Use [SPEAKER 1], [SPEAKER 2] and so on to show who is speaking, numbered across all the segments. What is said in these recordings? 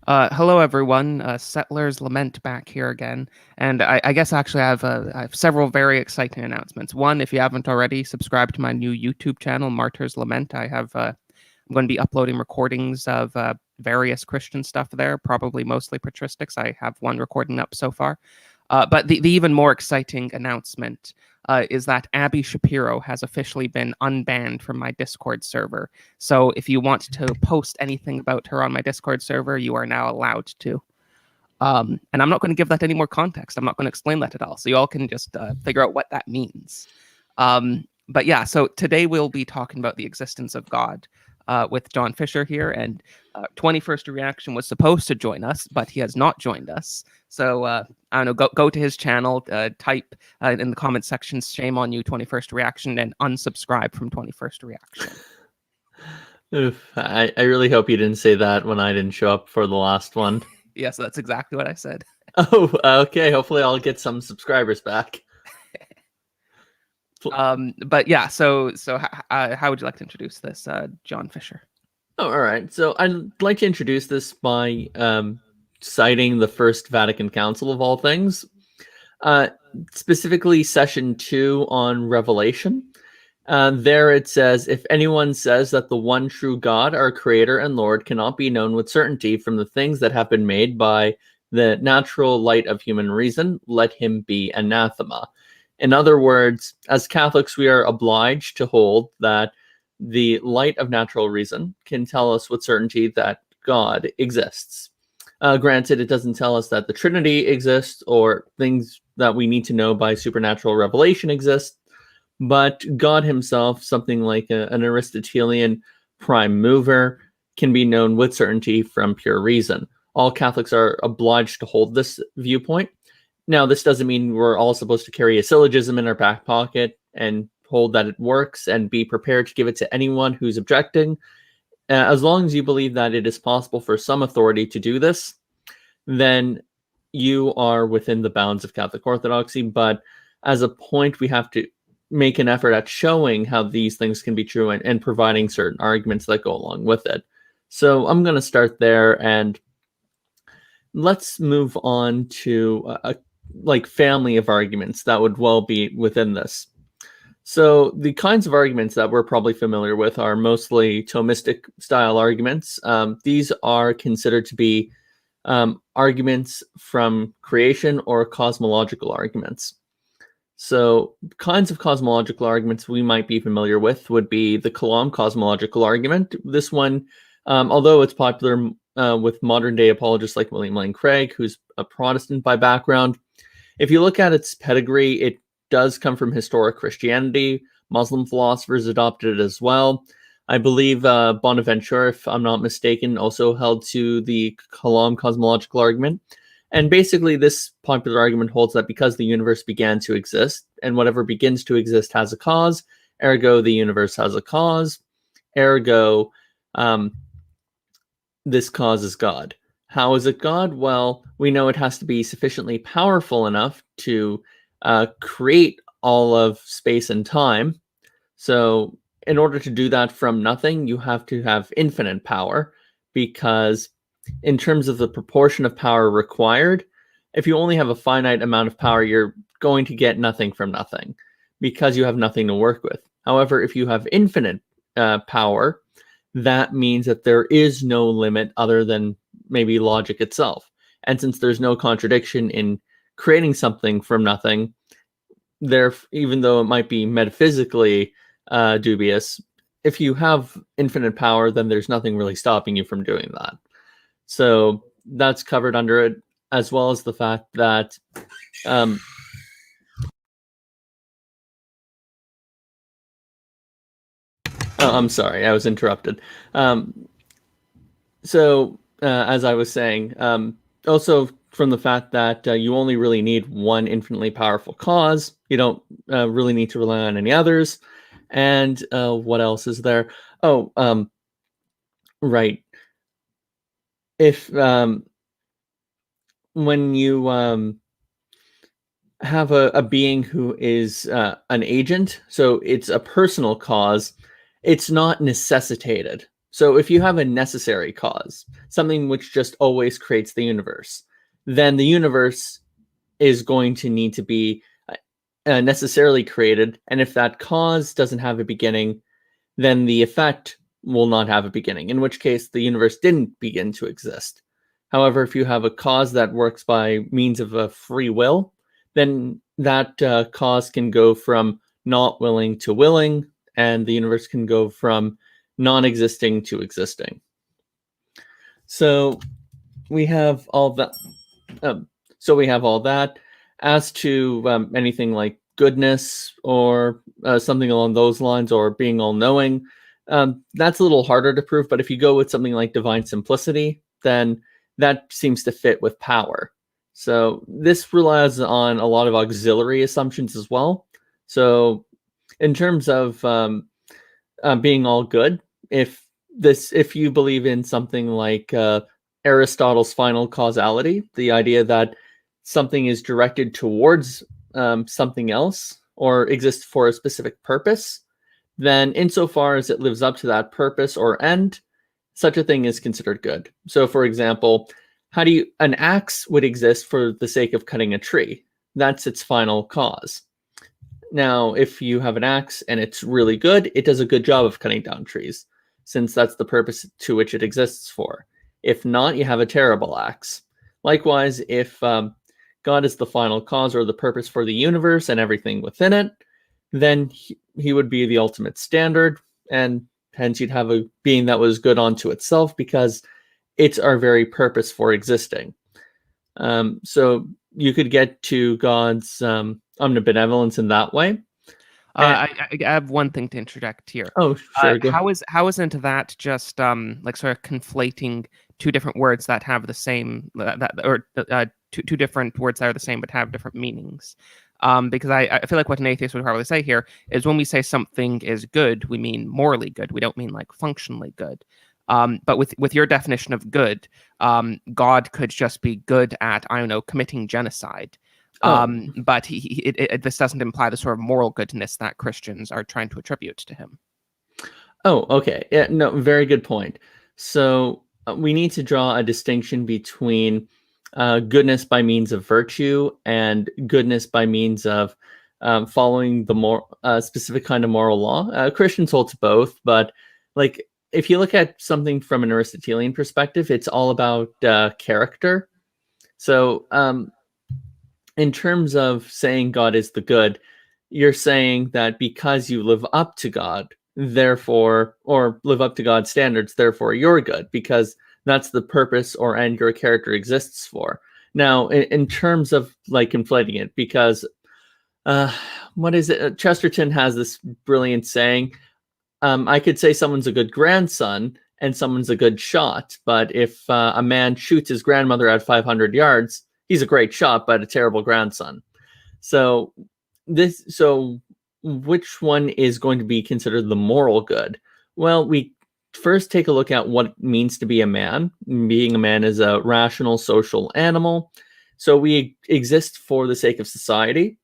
[SPEAKER 1] Hello, everyone. Settlers Lament back here again. And I guess actually I have several very exciting announcements. One, if you haven't already, subscribe to my new YouTube channel, Martyrs Lament. I'm going to be uploading recordings of various Christian stuff there, probably mostly patristics. I have one recording up so far. But the even more exciting announcement is that Abby Shapiro has officially been unbanned from my Discord server. So if you want to post anything about her on my Discord server, you are now allowed to. And I'm not going to give that any more context. I'm not going to explain that at all. So you all can just figure out what that means. But yeah, so today we'll be talking about the existence of God with John Fisher here. And 21st Reaction was supposed to join us, but he has not joined us. So I don't know, go to his channel, type in the comment section, shame on you, 21st Reaction, and unsubscribe from 21st Reaction.
[SPEAKER 2] Oof, I really hope you didn't say that when I didn't show up for the last one.
[SPEAKER 1] Yes, that's exactly what I said.
[SPEAKER 2] Oh, okay. Hopefully I'll get some subscribers back.
[SPEAKER 1] But yeah, so how would you like to introduce this, John Fisher?
[SPEAKER 2] Oh, all right. So I'd like to introduce this by citing the First Vatican Council of all things, specifically Session 2 on Revelation. There it says, if anyone says that the one true God, our Creator and Lord, cannot be known with certainty from the things that have been made by the natural light of human reason, let him be anathema. In other words, as Catholics, we are obliged to hold that the light of natural reason can tell us with certainty that God exists. Granted, it doesn't tell us that the Trinity exists or things that we need to know by supernatural revelation exist, but God himself, something like an Aristotelian prime mover, can be known with certainty from pure reason. All Catholics are obliged to hold this viewpoint. Now, this doesn't mean we're all supposed to carry a syllogism in our back pocket and hold that it works and be prepared to give it to anyone who's objecting. As long as you believe that it is possible for some authority to do this, then you are within the bounds of Catholic orthodoxy. But as a point, we have to make an effort at showing how these things can be true and providing certain arguments that go along with it. So I'm going to start there, and let's move on to a family of arguments that would well be within this. So the kinds of arguments that we're probably familiar with are mostly Thomistic style arguments. These are considered to be arguments from creation or cosmological arguments. So kinds of cosmological arguments we might be familiar with would be the Kalam cosmological argument. This one, although it's popular with modern day apologists like William Lane Craig, who's a Protestant by background, if you look at its pedigree, it does come from historic Christianity. Muslim philosophers adopted it as well. I believe Bonaventure, if I'm not mistaken, also held to the Kalam cosmological argument. And basically, this popular argument holds that because the universe began to exist, and whatever begins to exist has a cause, ergo the universe has a cause, ergo this cause is God. How is it God? Well, we know it has to be sufficiently powerful enough to create all of space and time. So in order to do that from nothing, you have to have infinite power, because in terms of the proportion of power required, if you only have a finite amount of power, you're going to get nothing from nothing because you have nothing to work with. However, if you have infinite power, that means that there is no limit other than maybe logic itself. And since there's no contradiction in creating something from nothing, even though it might be metaphysically dubious, if you have infinite power, then there's nothing really stopping you from doing that. So that's covered under it, as well as the fact that I'm sorry, I was interrupted. So as I was saying, also from the fact that you only really need one infinitely powerful cause, you don't really need to rely on any others. And what else is there? Oh, right. If when you have a being who is an agent, so it's a personal cause, it's not necessitated. So if you have a necessary cause, something which just always creates the universe, then the universe is going to need to be necessarily created. And if that cause doesn't have a beginning, then the effect will not have a beginning, in which case the universe didn't begin to exist. However, if you have a cause that works by means of a free will, then that cause can go from not willing to willing, and the universe can go from non-existing to existing. So we have all that. As to anything like goodness or something along those lines, or being all-knowing, that's a little harder to prove. But if you go with something like divine simplicity, then that seems to fit with power. So this relies on a lot of auxiliary assumptions as well. So in terms of being all good, if you believe in something like Aristotle's final causality, the idea that something is directed towards something else or exists for a specific purpose, then insofar as it lives up to that purpose or end, such a thing is considered good. So for example, an axe would exist for the sake of cutting a tree. That's its final cause. Now, if you have an axe and it's really good, it does a good job of cutting down trees, since that's the purpose to which it exists for. If not, you have a terrible axe. Likewise, if God is the final cause or the purpose for the universe and everything within it, then he would be the ultimate standard, and hence you'd have a being that was good unto itself, because it's our very purpose for existing. So you could get to God's omnibenevolence in that way.
[SPEAKER 1] I have one thing to interject here.
[SPEAKER 2] Oh, sure.
[SPEAKER 1] How isn't that just like sort of conflating two different words that have the same two different words that are the same but have different meanings? Because I feel like what an atheist would probably say here is when we say something is good, we mean morally good. We don't mean like functionally good. But with your definition of good, God could just be good at, I don't know, committing genocide. But this doesn't imply the sort of moral goodness that Christians are trying to attribute to him.
[SPEAKER 2] Oh, okay. Yeah, no, very good point. So we need to draw a distinction between goodness by means of virtue and goodness by means of following the more specific kind of moral law. Christians hold to both, but like if you look at something from an Aristotelian perspective, it's all about character. So in terms of saying God is the good, you're saying that because you live up to God, therefore, or live up to God's standards, therefore you're good, because that's the purpose or end your character exists for. Now, in terms of like conflating it, because what is it? Chesterton has this brilliant saying. I could say someone's a good grandson and someone's a good shot, but if a man shoots his grandmother at 500 yards, he's a great shot, but a terrible grandson. So which one is going to be considered the moral good? Well, we first take a look at what it means to be a man. Being a man is a rational social animal. So we exist for the sake of society.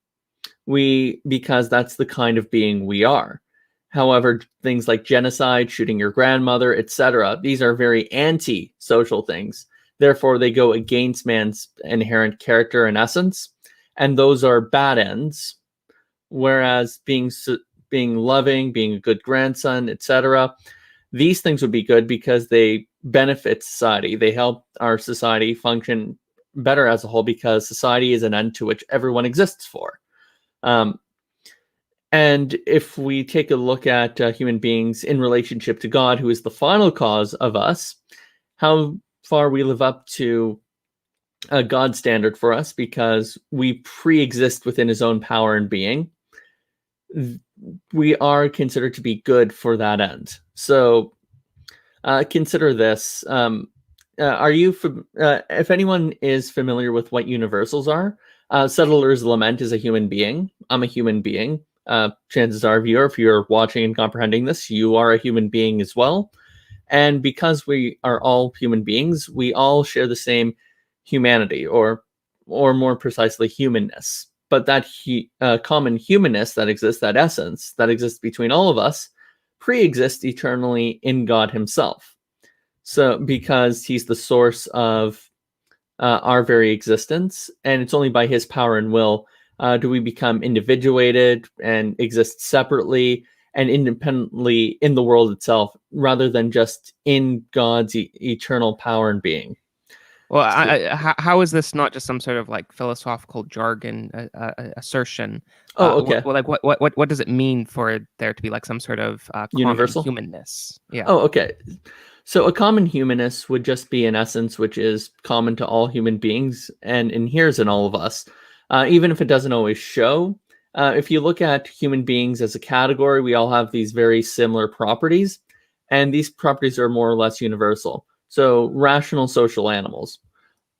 [SPEAKER 2] Because that's the kind of being we are. However, things like genocide, shooting your grandmother, etc., these are very anti-social things. Therefore, they go against man's inherent character and essence, and those are bad ends. Whereas being loving, being a good grandson, etc., these things would be good because they benefit society. They help our society function better as a whole, because society is an end to which everyone exists for. And if we take a look at human beings in relationship to God, who is the final cause of us, how far we live up to a God standard for us, because we pre-exist within his own power and being, we are considered to be good for that end. So consider this. If anyone is familiar with what universals are, Settler's Lament is a human being. I'm a human being. Chances are, viewer, if you're watching and comprehending this, you are a human being as well. And because we are all human beings, we all share the same humanity, or more precisely, humanness. But that common humanness that exists, that essence that exists between all of us, pre-exist eternally in God himself. So because he's the source of our very existence, and it's only by his power and will do we become individuated and exist separately and independently in the world itself, rather than just in God's eternal power and being.
[SPEAKER 1] Well, how is this not just some sort of like philosophical jargon assertion?
[SPEAKER 2] Okay.
[SPEAKER 1] What does it mean for there to be like some sort of common
[SPEAKER 2] Universal?
[SPEAKER 1] humanness? Yeah.
[SPEAKER 2] Oh, okay. So a common humanness would just be an essence which is common to all human beings and inheres in all of us, even if it doesn't always show. If you look at human beings as a category, we all have these very similar properties, and these properties are more or less universal. So rational social animals.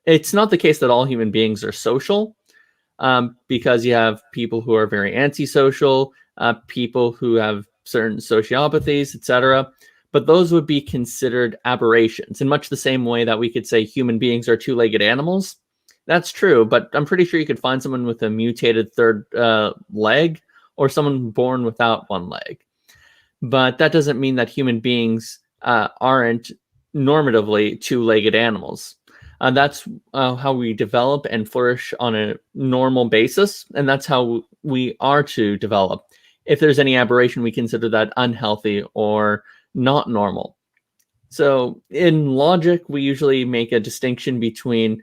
[SPEAKER 2] It's not the case that all human beings are social, because you have people who are very antisocial, people who have certain sociopathies, etc. But those would be considered aberrations in much the same way that we could say human beings are two-legged animals. That's true, but I'm pretty sure you could find someone with a mutated third leg or someone born without one leg. But that doesn't mean that human beings aren't normatively two-legged animals. That's how we develop and flourish on a normal basis, and that's how we are to develop. If there's any aberration, we consider that unhealthy or not normal. So in logic, we usually make a distinction between,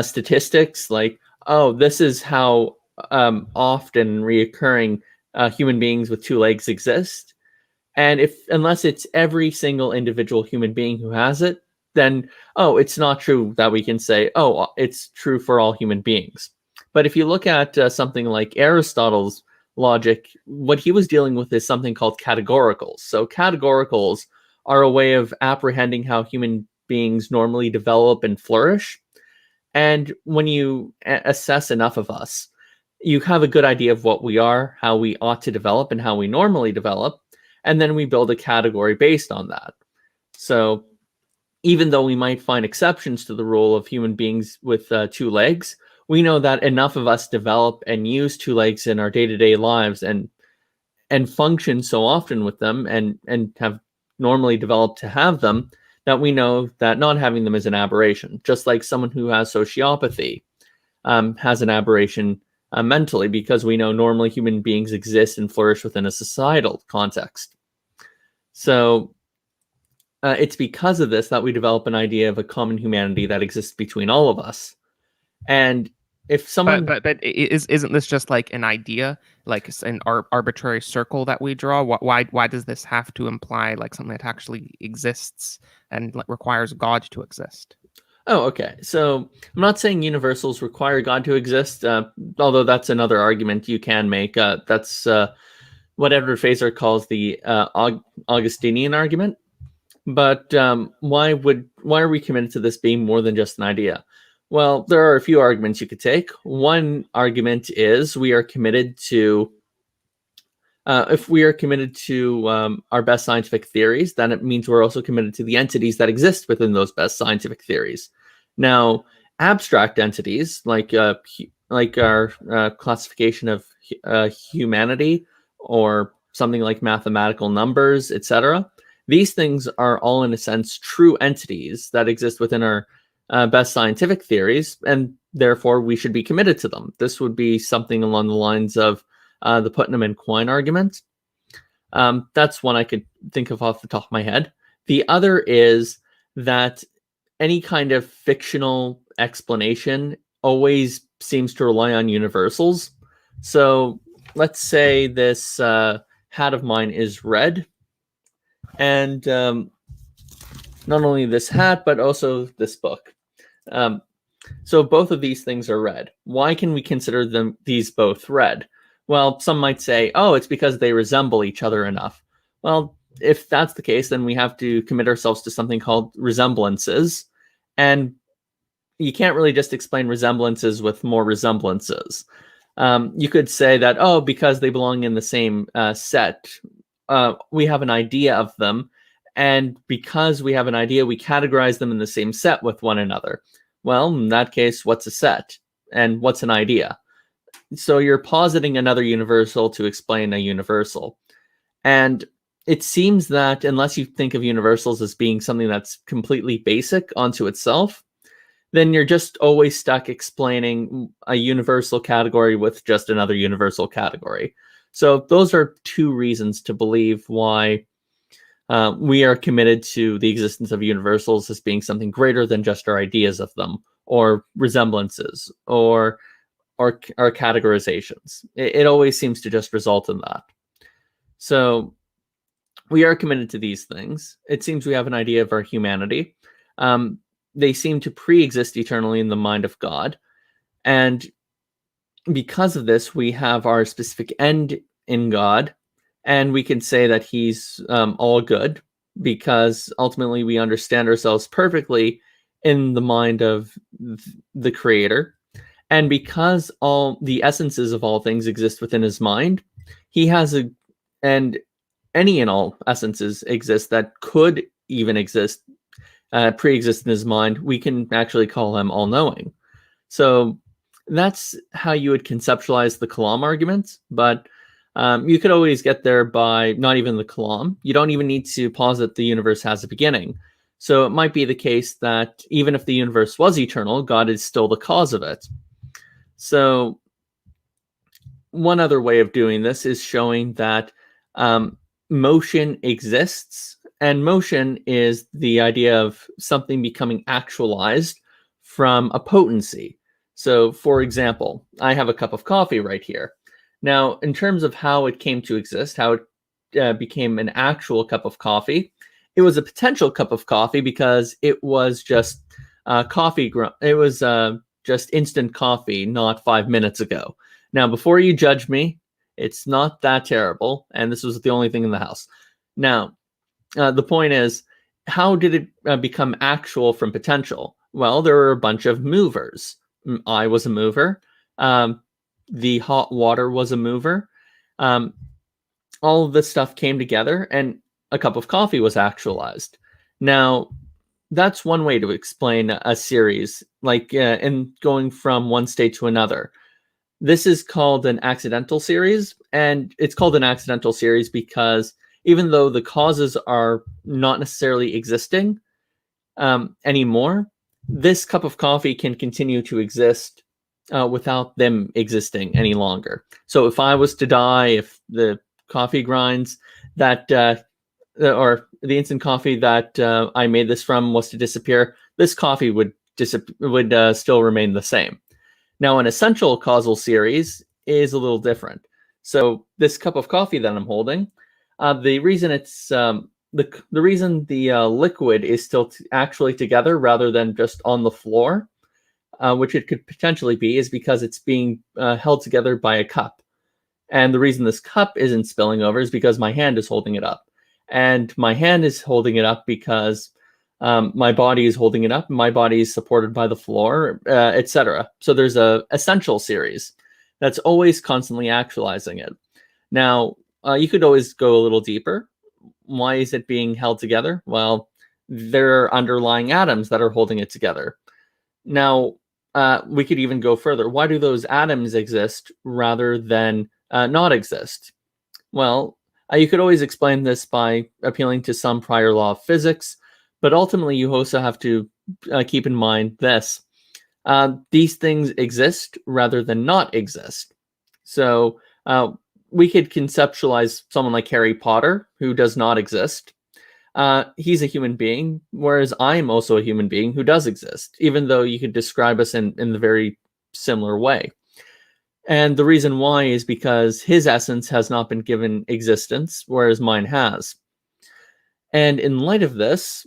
[SPEAKER 2] statistics, like, oh, this is how often reoccurring human beings with two legs exist. And unless it's every single individual human being who has it, then, it's not true that we can say, it's true for all human beings. But if you look at something like Aristotle's logic, what he was dealing with is something called categoricals. So categoricals are a way of apprehending how human beings normally develop and flourish. And when you assess enough of us, you have a good idea of what we are, how we ought to develop, and how we normally develop. And then we build a category based on that. So even though we might find exceptions to the rule of human beings with two legs, we know that enough of us develop and use two legs in our day-to-day lives and function so often with them and have normally developed to have them, that we know that not having them is an aberration. Just like someone who has sociopathy has an aberration mentally, because we know normally human beings exist and flourish within a societal context. So it's because of this that we develop an idea of a common humanity that exists between all of us. And if someone,
[SPEAKER 1] but isn't this just like an idea, like an arbitrary circle that we draw? Why does this have to imply like something that actually exists and requires God to exist?
[SPEAKER 2] Oh, okay. So I'm not saying universals require God to exist, although that's another argument you can make. That's what Edward Feser calls the Augustinian argument. But why are we committed to this being more than just an idea? Well, there are a few arguments you could take. One argument is we are committed to, if we are committed to our best scientific theories, then it means we're also committed to the entities that exist within those best scientific theories. Now, abstract entities like our classification of humanity, or something like mathematical numbers, etc., these things are all, in a sense, true entities that exist within our best scientific theories, and therefore we should be committed to them. This would be something along the lines of the Putnam and Quine argument. That's one I could think of off the top of my head. The other is that any kind of fictional explanation always seems to rely on universals. So let's say this hat of mine is red, and not only this hat, but also this book. So both of these things are red. Why can we consider these both red? Well, some might say, it's because they resemble each other enough. Well, if that's the case, then we have to commit ourselves to something called resemblances. And you can't really just explain resemblances with more resemblances. You could say that, because they belong in the same set, we have an idea of them. And because we have an idea, we categorize them in the same set with one another. Well, in that case, what's a set? And what's an idea? So you're positing another universal to explain a universal. And it seems that unless you think of universals as being something that's completely basic onto itself, then you're just always stuck explaining a universal category with just another universal category. So those are two reasons to believe why we are committed to the existence of universals as being something greater than just our ideas of them, or resemblances, or categorizations. It always seems to just result in that. So we are committed to these things. It seems we have an idea of our humanity. They seem to pre-exist eternally in the mind of God. And because of this, we have our specific end in God. And we can say that he's all good, because ultimately we understand ourselves perfectly in the mind of the Creator. And because all the essences of all things exist within his mind, he has and any and all essences exist that could even exist, pre-exist in his mind. We can actually call him all-knowing. So that's how you would conceptualize the Kalam arguments, but you could always get there by not even the Kalam. You don't even need to posit the universe has a beginning. So it might be the case that even if the universe was eternal, God is still the cause of it. So one other way of doing this is showing that motion exists, and motion is the idea of something becoming actualized from a potency. So, for example, I have a cup of coffee right here. Now, in terms of how it came to exist, how it became an actual cup of coffee, it was a potential cup of coffee because it was just coffee. It was just instant coffee not 5 minutes ago. Now, before you judge me, it's not that terrible, and this was the only thing in the house. Now, the point is, how did it become actual from potential? Well, there were a bunch of movers. I was a mover. The hot water was a mover. All of this stuff came together, and a cup of coffee was actualized. Now, that's one way to explain a series, like in going from one state to another. This is called an accidental series, and it's called an accidental series because even though the causes are not necessarily existing anymore, this cup of coffee can continue to exist without them existing any longer. So if I was to die, if the coffee grinds that or the instant coffee that I made this from was to disappear, this coffee would still remain the same. Now, an essential causal series is a little different. So this cup of coffee that I'm holding, the reason it's the reason the liquid is still actually together rather than just on the floor, which it could potentially be, is because it's being held together by a cup. And the reason this cup isn't spilling over is because my hand is holding it up. And my hand is holding it up because my body is holding it up. My body is supported by the floor, etc. So there's a essential series that's always constantly actualizing it. Now, you could always go a little deeper. Why is it being held together? Well, there are underlying atoms that are holding it together. Now, we could even go further. Why do those atoms exist rather than not exist? Well, you could always explain this by appealing to some prior law of physics, but ultimately you also have to keep in mind this. These things exist rather than not exist. So we could conceptualize someone like Harry Potter, who does not exist. He's a human being, whereas I'm also a human being who does exist, even though you could describe us in the very similar way. And the reason why is because his essence has not been given existence, whereas mine has. And in light of this,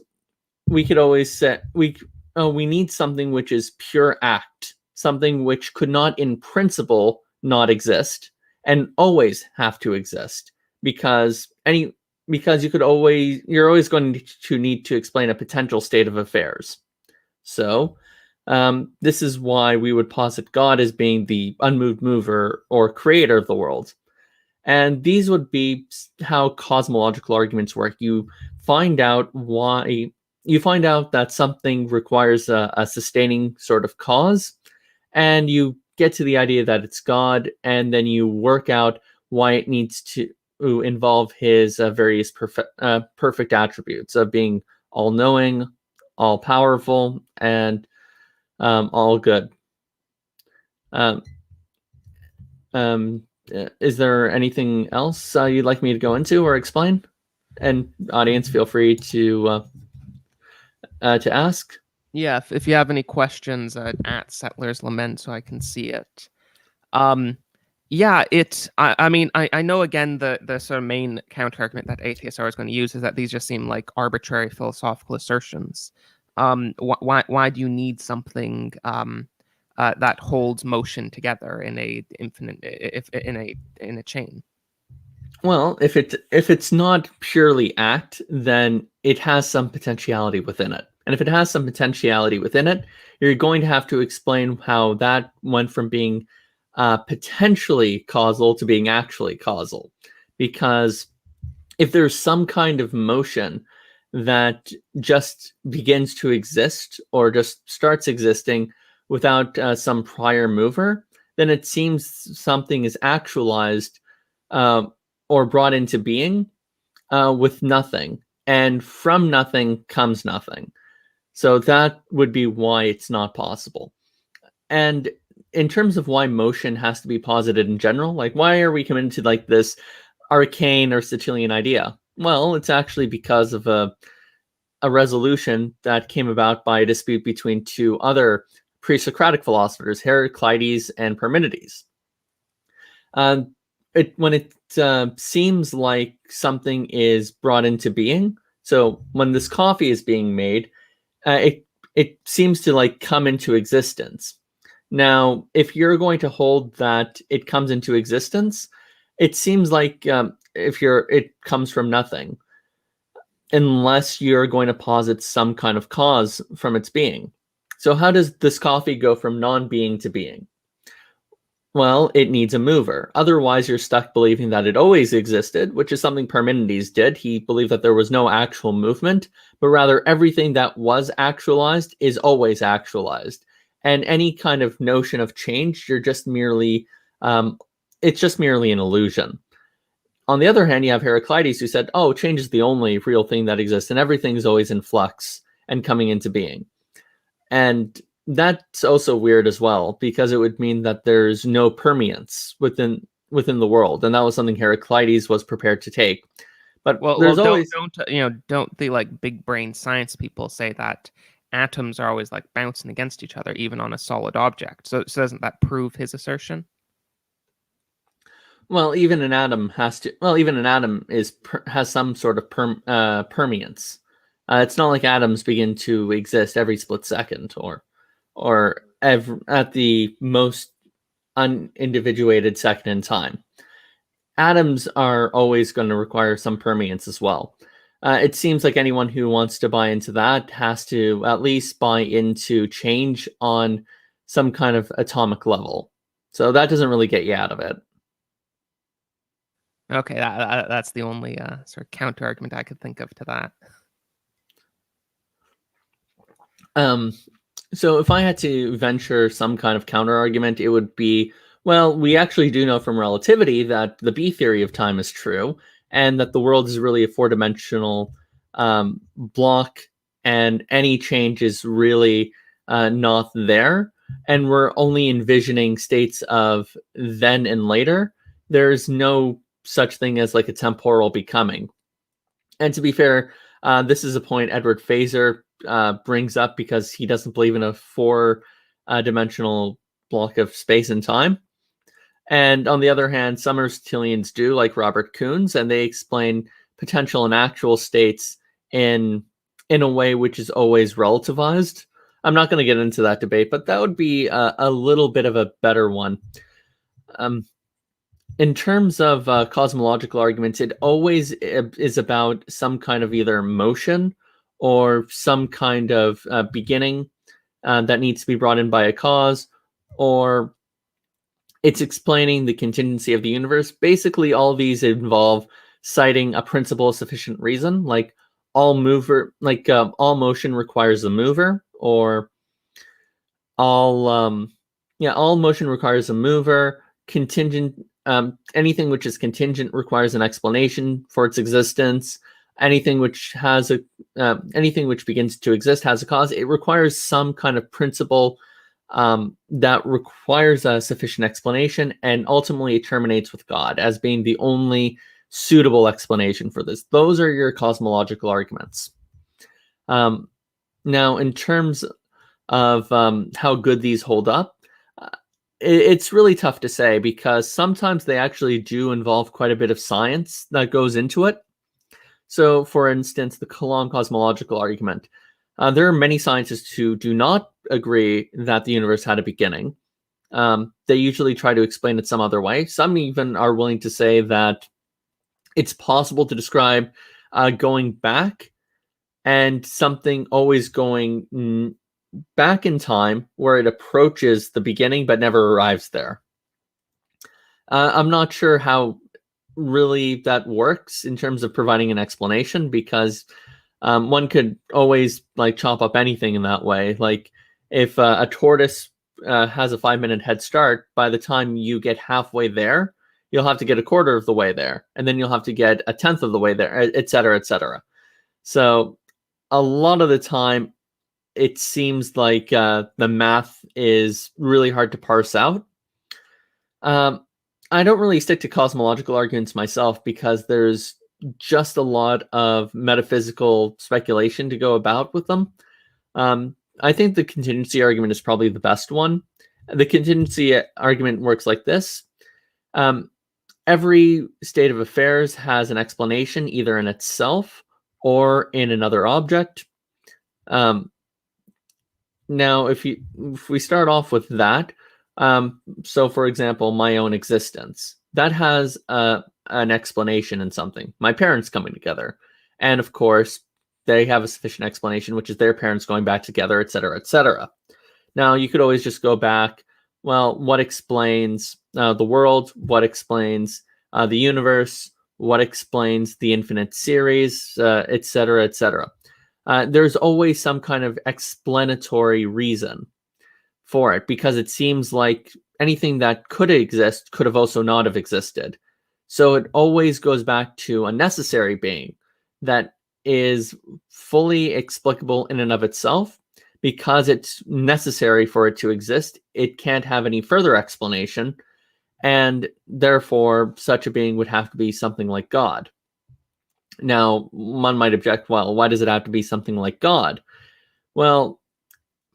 [SPEAKER 2] we could always say we need something which is pure act, something which could not in principle not exist and always have to exist, because you're always going to need to explain a potential state of affairs. So this is why we would posit God as being the unmoved mover or creator of the world. And these would be how cosmological arguments work. You find out that something requires a sustaining sort of cause, and you get to the idea that it's God, and then you work out why it needs to who involve his various perfect attributes of being all-knowing, all-powerful, and all good. Um, is there anything else you'd like me to go into or explain? And audience, feel free to ask.
[SPEAKER 1] Yeah, if you have any questions, at Settler's Lament, so I can see it. Yeah, I mean, I know again the sort of main counter argument that atheists are always going to use is that these just seem like arbitrary philosophical assertions. Why do you need something that holds motion together in a infinite if in a chain?
[SPEAKER 2] Well, if it's not purely act, then it has some potentiality within it. And if it has some potentiality within it, you're going to have to explain how that went from being potentially causal to being actually causal. Because if there's some kind of motion that just begins to exist or just starts existing without some prior mover, then it seems something is actualized or brought into being with nothing. And from nothing comes nothing. So that would be why it's not possible. And in terms of why motion has to be posited in general, like why are we coming to like this arcane Aristotelian idea? Well, it's actually because of a resolution that came about by a dispute between two other pre-Socratic philosophers, Heraclides and Parmenides. When it seems like something is brought into being, so when this coffee is being made, it seems to like come into existence. Now, if you're going to hold that it comes into existence, it seems like it comes from nothing, unless you're going to posit some kind of cause from its being. So how does this coffee go from non-being to being? Well, it needs a mover. Otherwise, you're stuck believing that it always existed, which is something Parmenides did. He believed that there was no actual movement, but rather everything that was actualized is always actualized. And any kind of notion of change, you're just merely, it's just merely an illusion. On the other hand, you have Heraclides who said, oh, change is the only real thing that exists, and everything is always in flux and coming into being. And that's also weird as well, because it would mean that there's no permeance within the world, and that was something Heraclides was prepared to take. But there's always
[SPEAKER 1] don't the like big brain science people say that atoms are always like bouncing against each other, even on a solid object? So doesn't that prove his assertion?
[SPEAKER 2] Well, even an atom has some sort of permeance. It's not like atoms begin to exist every split second or at the most unindividuated second in time. Atoms are always going to require some permeance as well. It seems like anyone who wants to buy into that has to at least buy into change on some kind of atomic level. So that doesn't really get you out of it.
[SPEAKER 1] Okay, that's the only sort of counter argument I could think of to that.
[SPEAKER 2] So if I had to venture some kind of counter argument, it would be, well, we actually do know from relativity that the B theory of time is true, and that the world is really a four-dimensional block, and any change is really not there, and we're only envisioning states of then and later. There's no such thing as like a temporal becoming. And to be fair, this is a point Edward Feser brings up because he doesn't believe in a four-dimensional block of space and time. And on the other hand, some Aristotelians do, like Robert Koons, and they explain potential and actual states in a way which is always relativized. I'm not going to get into that debate, but that would be a little bit of a better one. In terms of cosmological arguments, it always is about some kind of either motion or some kind of beginning that needs to be brought in by a cause, or it's explaining the contingency of the universe. Basically, all these involve citing a principle of sufficient reason, like all motion requires a mover, or all motion requires a mover. Contingent anything which is contingent requires an explanation for its existence. Anything which begins to exist has a cause. It requires some kind of principle that requires a sufficient explanation, and ultimately it terminates with God as being the only suitable explanation for this. Those are your cosmological arguments. Now, in terms of how good these hold up, it's really tough to say, because sometimes they actually do involve quite a bit of science that goes into it. So, for instance, the Kalam cosmological argument. There are many scientists who do not agree that the universe had a beginning. They usually try to explain it some other way. Some even are willing to say that it's possible to describe going back and something always going back in time where it approaches the beginning but never arrives there. I'm not sure how really that works in terms of providing an explanation, because one could always like chop up anything in that way. Like if a tortoise has a 5-minute head start, by the time you get halfway there, you'll have to get a quarter of the way there, and then you'll have to get a tenth of the way there, et cetera, et cetera. So a lot of the time, it seems like the math is really hard to parse out. I don't really stick to cosmological arguments myself, because there's just a lot of metaphysical speculation to go about with them. I think the contingency argument is probably the best one. The contingency argument works like this. Every state of affairs has an explanation either in itself or in another object. Now, if we start off with that, so for example, my own existence, that has an explanation in something. My parents coming together, and of course, they have a sufficient explanation, which is their parents going back together, et cetera, et cetera. Now, you could always just go back. Well, what explains the world? What explains the universe? What explains the infinite series, et cetera, et cetera. There's always some kind of explanatory reason for it, because it seems like anything that could exist could have also not have existed. So it always goes back to a necessary being that is fully explicable in and of itself. Because it's necessary for it to exist, it can't have any further explanation, and therefore such a being would have to be something like God. Now, one might object, well, why does it have to be something like God? Well,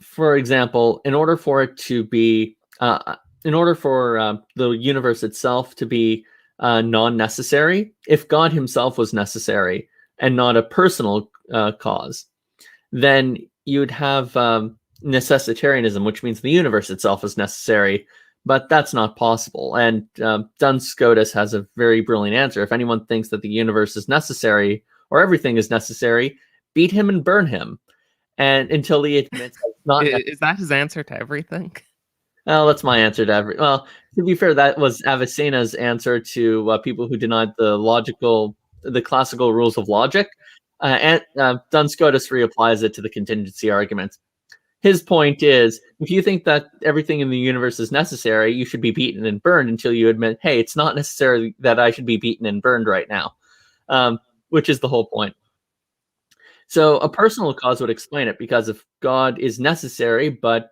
[SPEAKER 2] for example, in order for it to be, in order for the universe itself to be non-necessary, if God himself was necessary and not a personal cause, then you'd have necessitarianism, which means the universe itself is necessary, but that's not possible. And Duns Scotus has a very brilliant answer. If anyone thinks that the universe is necessary or everything is necessary, beat him and burn him. And until he admits it's not.
[SPEAKER 1] Is that his answer to everything?
[SPEAKER 2] Well, that's my answer to well, to be fair, that was Avicenna's answer to people who denied the classical rules of logic. And Duns Scotus reapplies it to the contingency argument. His point is, if you think that everything in the universe is necessary, you should be beaten and burned until you admit, hey, it's not necessary that I should be beaten and burned right now, which is the whole point. So a personal cause would explain it, because if God is necessary, but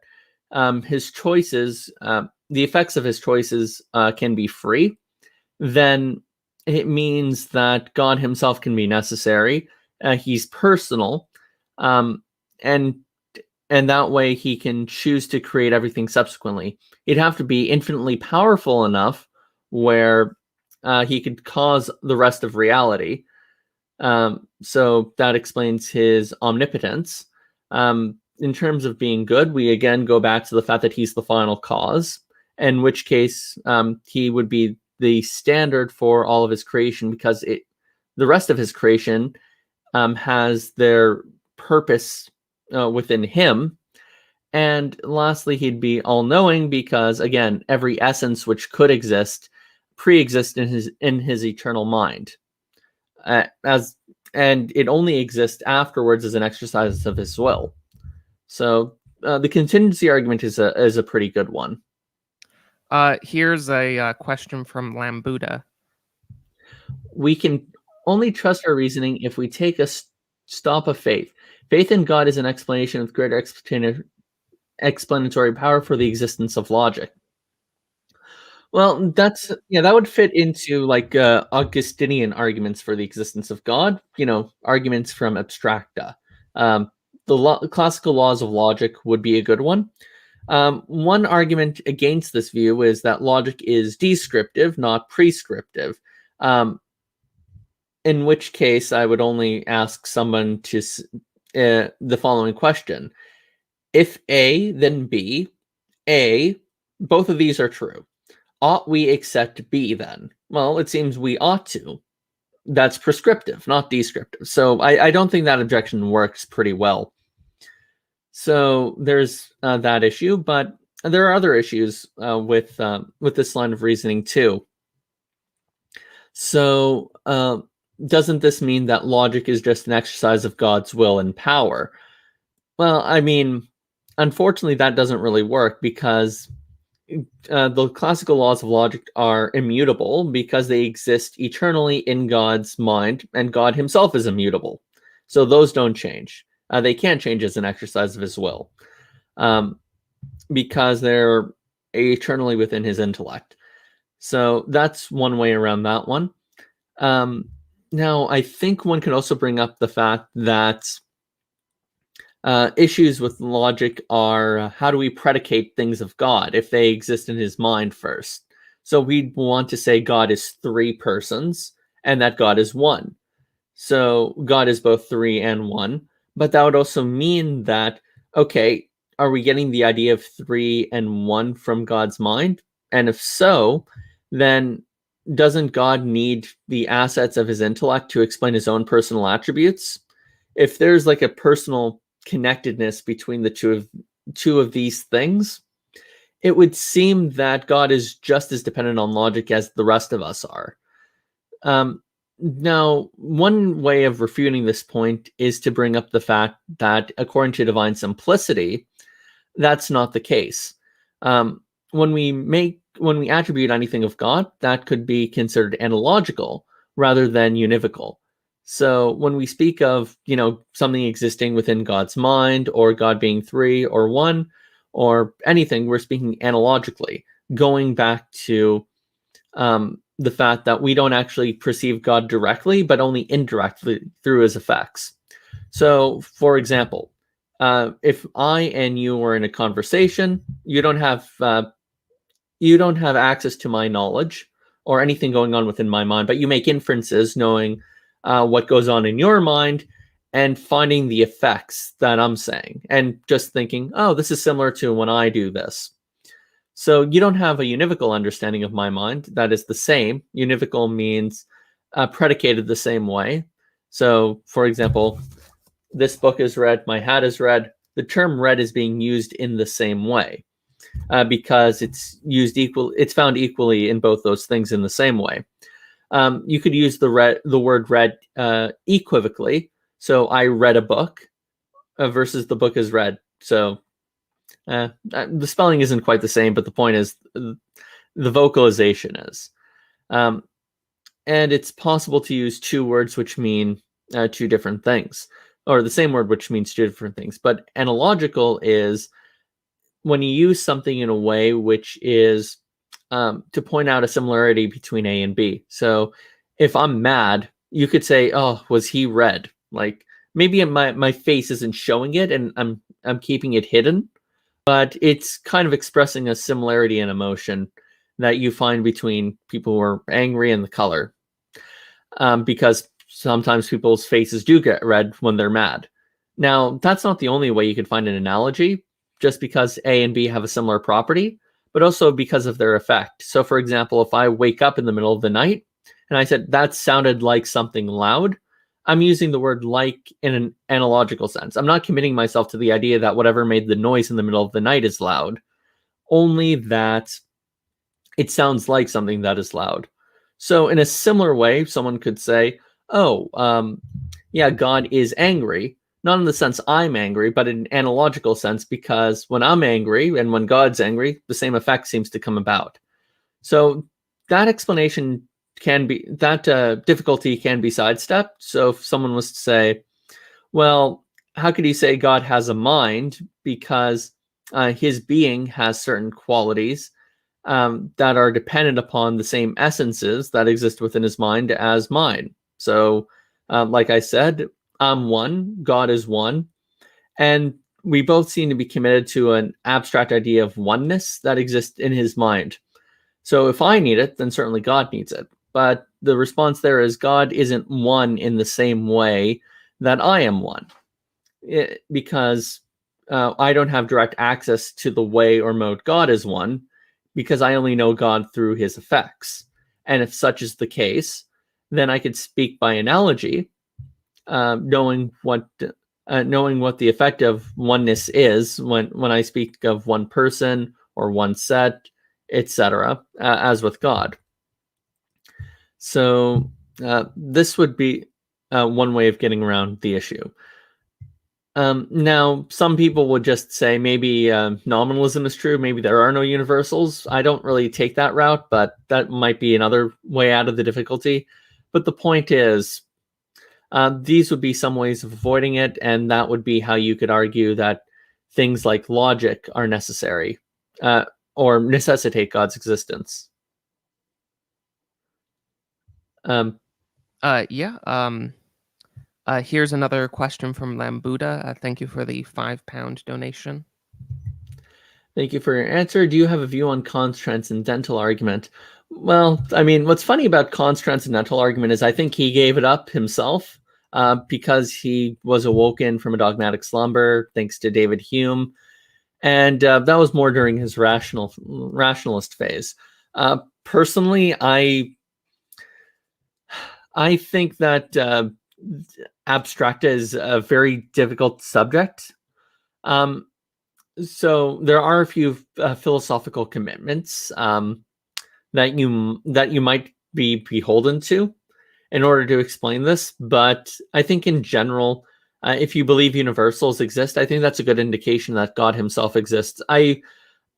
[SPEAKER 2] his choices, the effects of his choices can be free, then it means that God himself can be necessary. He's personal, and that way he can choose to create everything subsequently. He'd have to be infinitely powerful enough where he could cause the rest of reality. So that explains his omnipotence. In terms of being good, we again go back to the fact that he's the final cause, in which case he would be the standard for all of his creation, because the rest of his creation has their purpose within him. And lastly, he'd be all-knowing, because again, every essence which could exist pre-exists in his eternal mind, and it only exists afterwards as an exercise of his will. So the contingency argument is a pretty good one.
[SPEAKER 1] Here's a question from Lambuda.
[SPEAKER 2] We can only trust our reasoning if we take a stop of faith. Faith in God is an explanation with greater explanatory power for the existence of logic. Well, that would fit into like Augustinian arguments for the existence of God. Arguments from abstracta. The classical laws of logic would be a good one. One argument against this view is that logic is descriptive, not prescriptive. In which case, I would only ask someone to the following question: if A, then B. A, both of these are true. Ought we accept B then? Well, it seems we ought to. That's prescriptive, not descriptive. So I don't think that objection works pretty well. So there's that issue, but there are other issues with this line of reasoning too. So doesn't this mean that logic is just an exercise of God's will and power? Well, I mean, unfortunately, that doesn't really work because the classical laws of logic are immutable because they exist eternally in God's mind, and God himself is immutable. So those don't change. They can't change as an exercise of his will because they're eternally within his intellect. So that's one way around that one. Now, I think one can also bring up the fact that issues with logic are how do we predicate things of God if they exist in his mind first? So we want to say God is three persons and that God is one. So God is both three and one. But that would also mean that, okay, are we getting the idea of three and one from God's mind? And if so, then doesn't God need the assets of his intellect to explain his own personal attributes? If there's like a personal connectedness between the two of these things, it would seem that God is just as dependent on logic as the rest of us are. Now, one way of refuting this point is to bring up the fact that according to divine simplicity, that's not the case. When we attribute anything of God, that could be considered analogical rather than univocal. So when we speak of, something existing within God's mind or God being three or one or anything, we're speaking analogically, going back to the fact that we don't actually perceive God directly, but only indirectly through his effects. So, for example, if I and you were in a conversation, you don't have access to my knowledge or anything going on within my mind, but you make inferences knowing what goes on in your mind and finding the effects that I'm saying and just thinking, oh, this is similar to when I do this. So you don't have a univocal understanding of my mind that is the same. Univocal means predicated the same way. So, for example, this book is red, my hat is red. The term red is being used in the same way because it's found equally in both those things in the same way. You could use the word red equivocally. So I read a book versus the book is read. So the spelling isn't quite the same, but the point is the vocalization is. And it's possible to use two words which mean two different things, or the same word which means two different things. But analogical is when you use something in a way which is to point out a similarity between A and B. So if I'm mad, you could say, "Oh, was he red?" Like maybe my face isn't showing it, and I'm keeping it hidden, but it's kind of expressing a similarity in emotion that you find between people who are angry and the color, because sometimes people's faces do get red when they're mad. Now, that's not the only way you could find an analogy, just because A and B have a similar property, but also because of their effect. So, for example, if I wake up in the middle of the night and I said, that sounded like something loud, I'm using the word like in an analogical sense. I'm not committing myself to the idea that whatever made the noise in the middle of the night is loud, only that it sounds like something that is loud. So in a similar way, someone could say, oh, yeah, God is angry, not in the sense I'm angry, but in an analogical sense, because when I'm angry and when God's angry, the same effect seems to come about. So that explanation can be, that difficulty can be sidestepped. So if someone was to say, well, how could you say God has a mind? Because his being has certain qualities that are dependent upon the same essences that exist within his mind as mine. So, like I said, I'm one, God is one, and we both seem to be committed to an abstract idea of oneness that exists in his mind. So, if I need it, then certainly God needs it. But the response there is God isn't one in the same way that I am one, because I don't have direct access to the way or mode God is one, because I only know God through his effects. And if such is the case, then I could speak by analogy, knowing what the effect of oneness is when I speak of one person or one set, etc., as with God. So this would be one way of getting around the issue. Now, some people would just say maybe nominalism is true. Maybe there are no universals. I don't really take that route, but that might be another way out of the difficulty. But the point is, these would be some ways of avoiding it, and that would be how you could argue that things like logic are necessary or necessitate God's existence.
[SPEAKER 1] Here's another question from Lambuda. Thank you for the £5 donation.
[SPEAKER 2] Thank you for your answer. Do you have a view on Kant's transcendental argument? Well, I mean, what's funny about Kant's transcendental argument is I think he gave it up himself because he was awoken from a dogmatic slumber, thanks to David Hume. And that was more during his rationalist phase. Personally, I think that abstracta is a very difficult subject. So there are a few philosophical commitments that you might be beholden to in order to explain this. But I think in general, if you believe universals exist, I think that's a good indication that God himself exists. I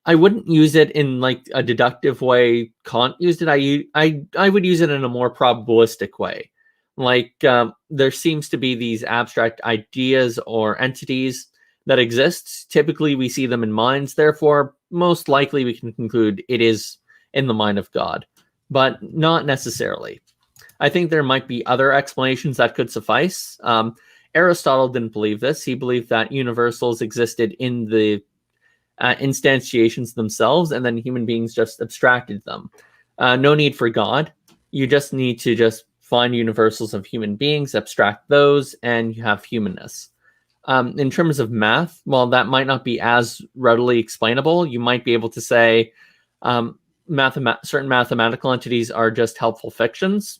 [SPEAKER 2] wouldn't use it in like a deductive way Kant used it. I would use it in a more probabilistic way. Like there seems to be these abstract ideas or entities that exist. Typically, we see them in minds. Therefore, most likely we can conclude it is in the mind of God, but not necessarily. I think there might be other explanations that could suffice. Aristotle didn't believe this. He believed that universals existed in the instantiations themselves, and then human beings just abstracted them. No need for God. You just need to just find universals of human beings, abstract those, and you have humanness. In terms of math, well, that might not be as readily explainable. You might be able to say certain mathematical entities are just helpful fictions.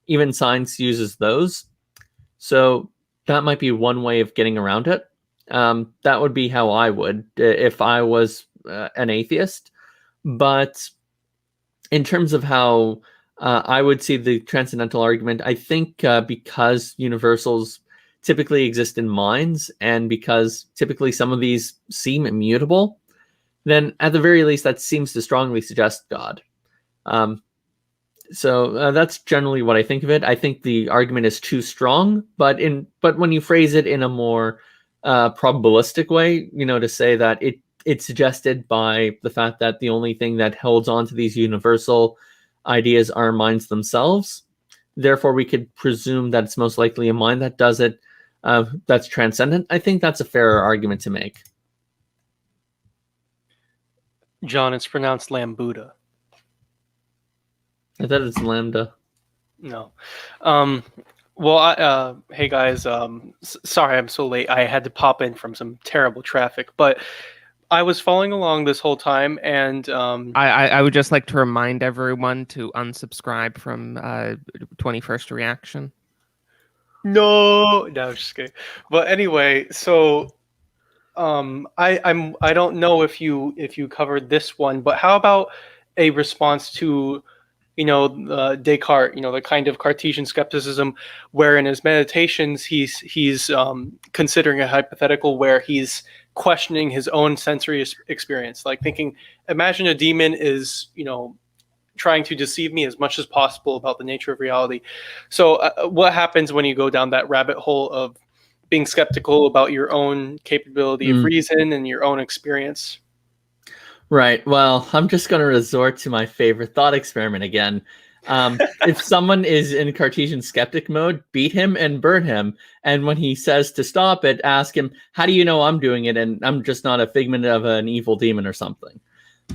[SPEAKER 2] Even science uses those. So that might be one way of getting around it. That would be how I would if I was an atheist. But in terms of how I would see the transcendental argument, I think because universals typically exist in minds, and because typically some of these seem immutable, then at the very least that seems to strongly suggest God. So that's generally what I think of it. I think the argument is too strong, but when you phrase it in a more probabilistic way, to say that it's suggested by the fact that the only thing that holds on to these universal ideas are minds themselves. Therefore, we could presume that it's most likely a mind that does it, that's transcendent. I think that's a fairer argument to make.
[SPEAKER 3] John, it's pronounced Lambuda.
[SPEAKER 2] I thought it's Lambda.
[SPEAKER 3] No. Well, hey guys, sorry I'm so late. I had to pop in from some terrible traffic, but I was following along this whole time, and
[SPEAKER 1] I would just like to remind everyone to unsubscribe from 21st Reaction.
[SPEAKER 3] No, I'm just kidding. But anyway, so I don't know if you covered this one, but how about a response to Descartes, the kind of Cartesian skepticism where in his meditations he's considering a hypothetical where he's questioning his own sensory experience, like thinking, imagine a demon is, trying to deceive me as much as possible about the nature of reality. So what happens when you go down that rabbit hole of being skeptical about your own capability of reason and your own experience?
[SPEAKER 2] Right. Well, I'm just going to resort to my favorite thought experiment again. If someone is in Cartesian skeptic mode, beat him and burn him. And when he says to stop it, ask him, how do you know I'm doing it? And I'm just not a figment of an evil demon or something.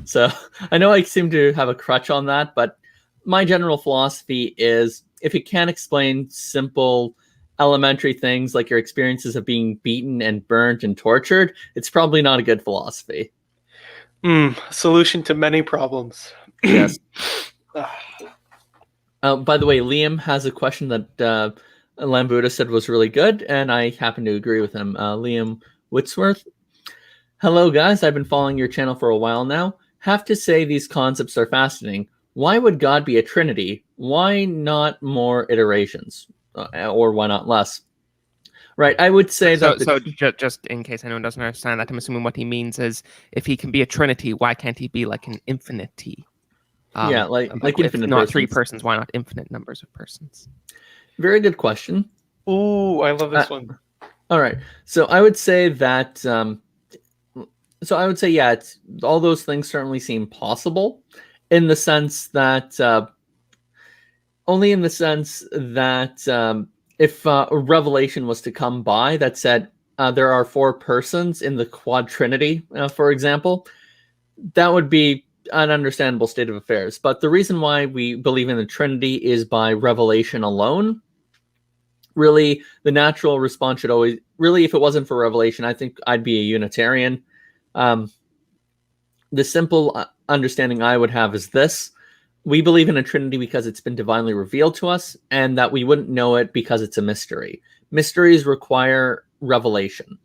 [SPEAKER 2] So I know I seem to have a crutch on that, but my general philosophy is if you can't explain simple elementary things like your experiences of being beaten and burnt and tortured, it's probably not a good philosophy.
[SPEAKER 3] Solution to many problems.
[SPEAKER 2] Yes. By the way, Liam has a question that Lambuda said was really good, and I happen to agree with him. Liam Whitsworth. Hello, guys. I've been following your channel for a while now. Have to say these concepts are fascinating. Why would God be a trinity? Why not more iterations? Or why not less? Right, I would say that...
[SPEAKER 1] So just in case anyone doesn't understand that, I'm assuming what he means is if he can be a trinity, why can't he be like an infinity?
[SPEAKER 2] Yeah, like infinite
[SPEAKER 1] not
[SPEAKER 2] persons.
[SPEAKER 1] 3 persons, why not infinite numbers of persons?
[SPEAKER 2] Very good question.
[SPEAKER 3] Ooh, I love this one.
[SPEAKER 2] All right, so I would say that... yeah, it's, all those things certainly seem possible in the sense that... only in the sense that if a revelation was to come by that said there are 4 persons in the quad trinity, for example, that would be an understandable state of affairs. But the reason why we believe in the Trinity is by revelation alone. Really, the natural response should always... Really, if it wasn't for revelation, I think I'd be a Unitarian. The simple understanding I would have is this. We believe in a Trinity because it's been divinely revealed to us, and that we wouldn't know it because it's a mystery. Mysteries require revelation.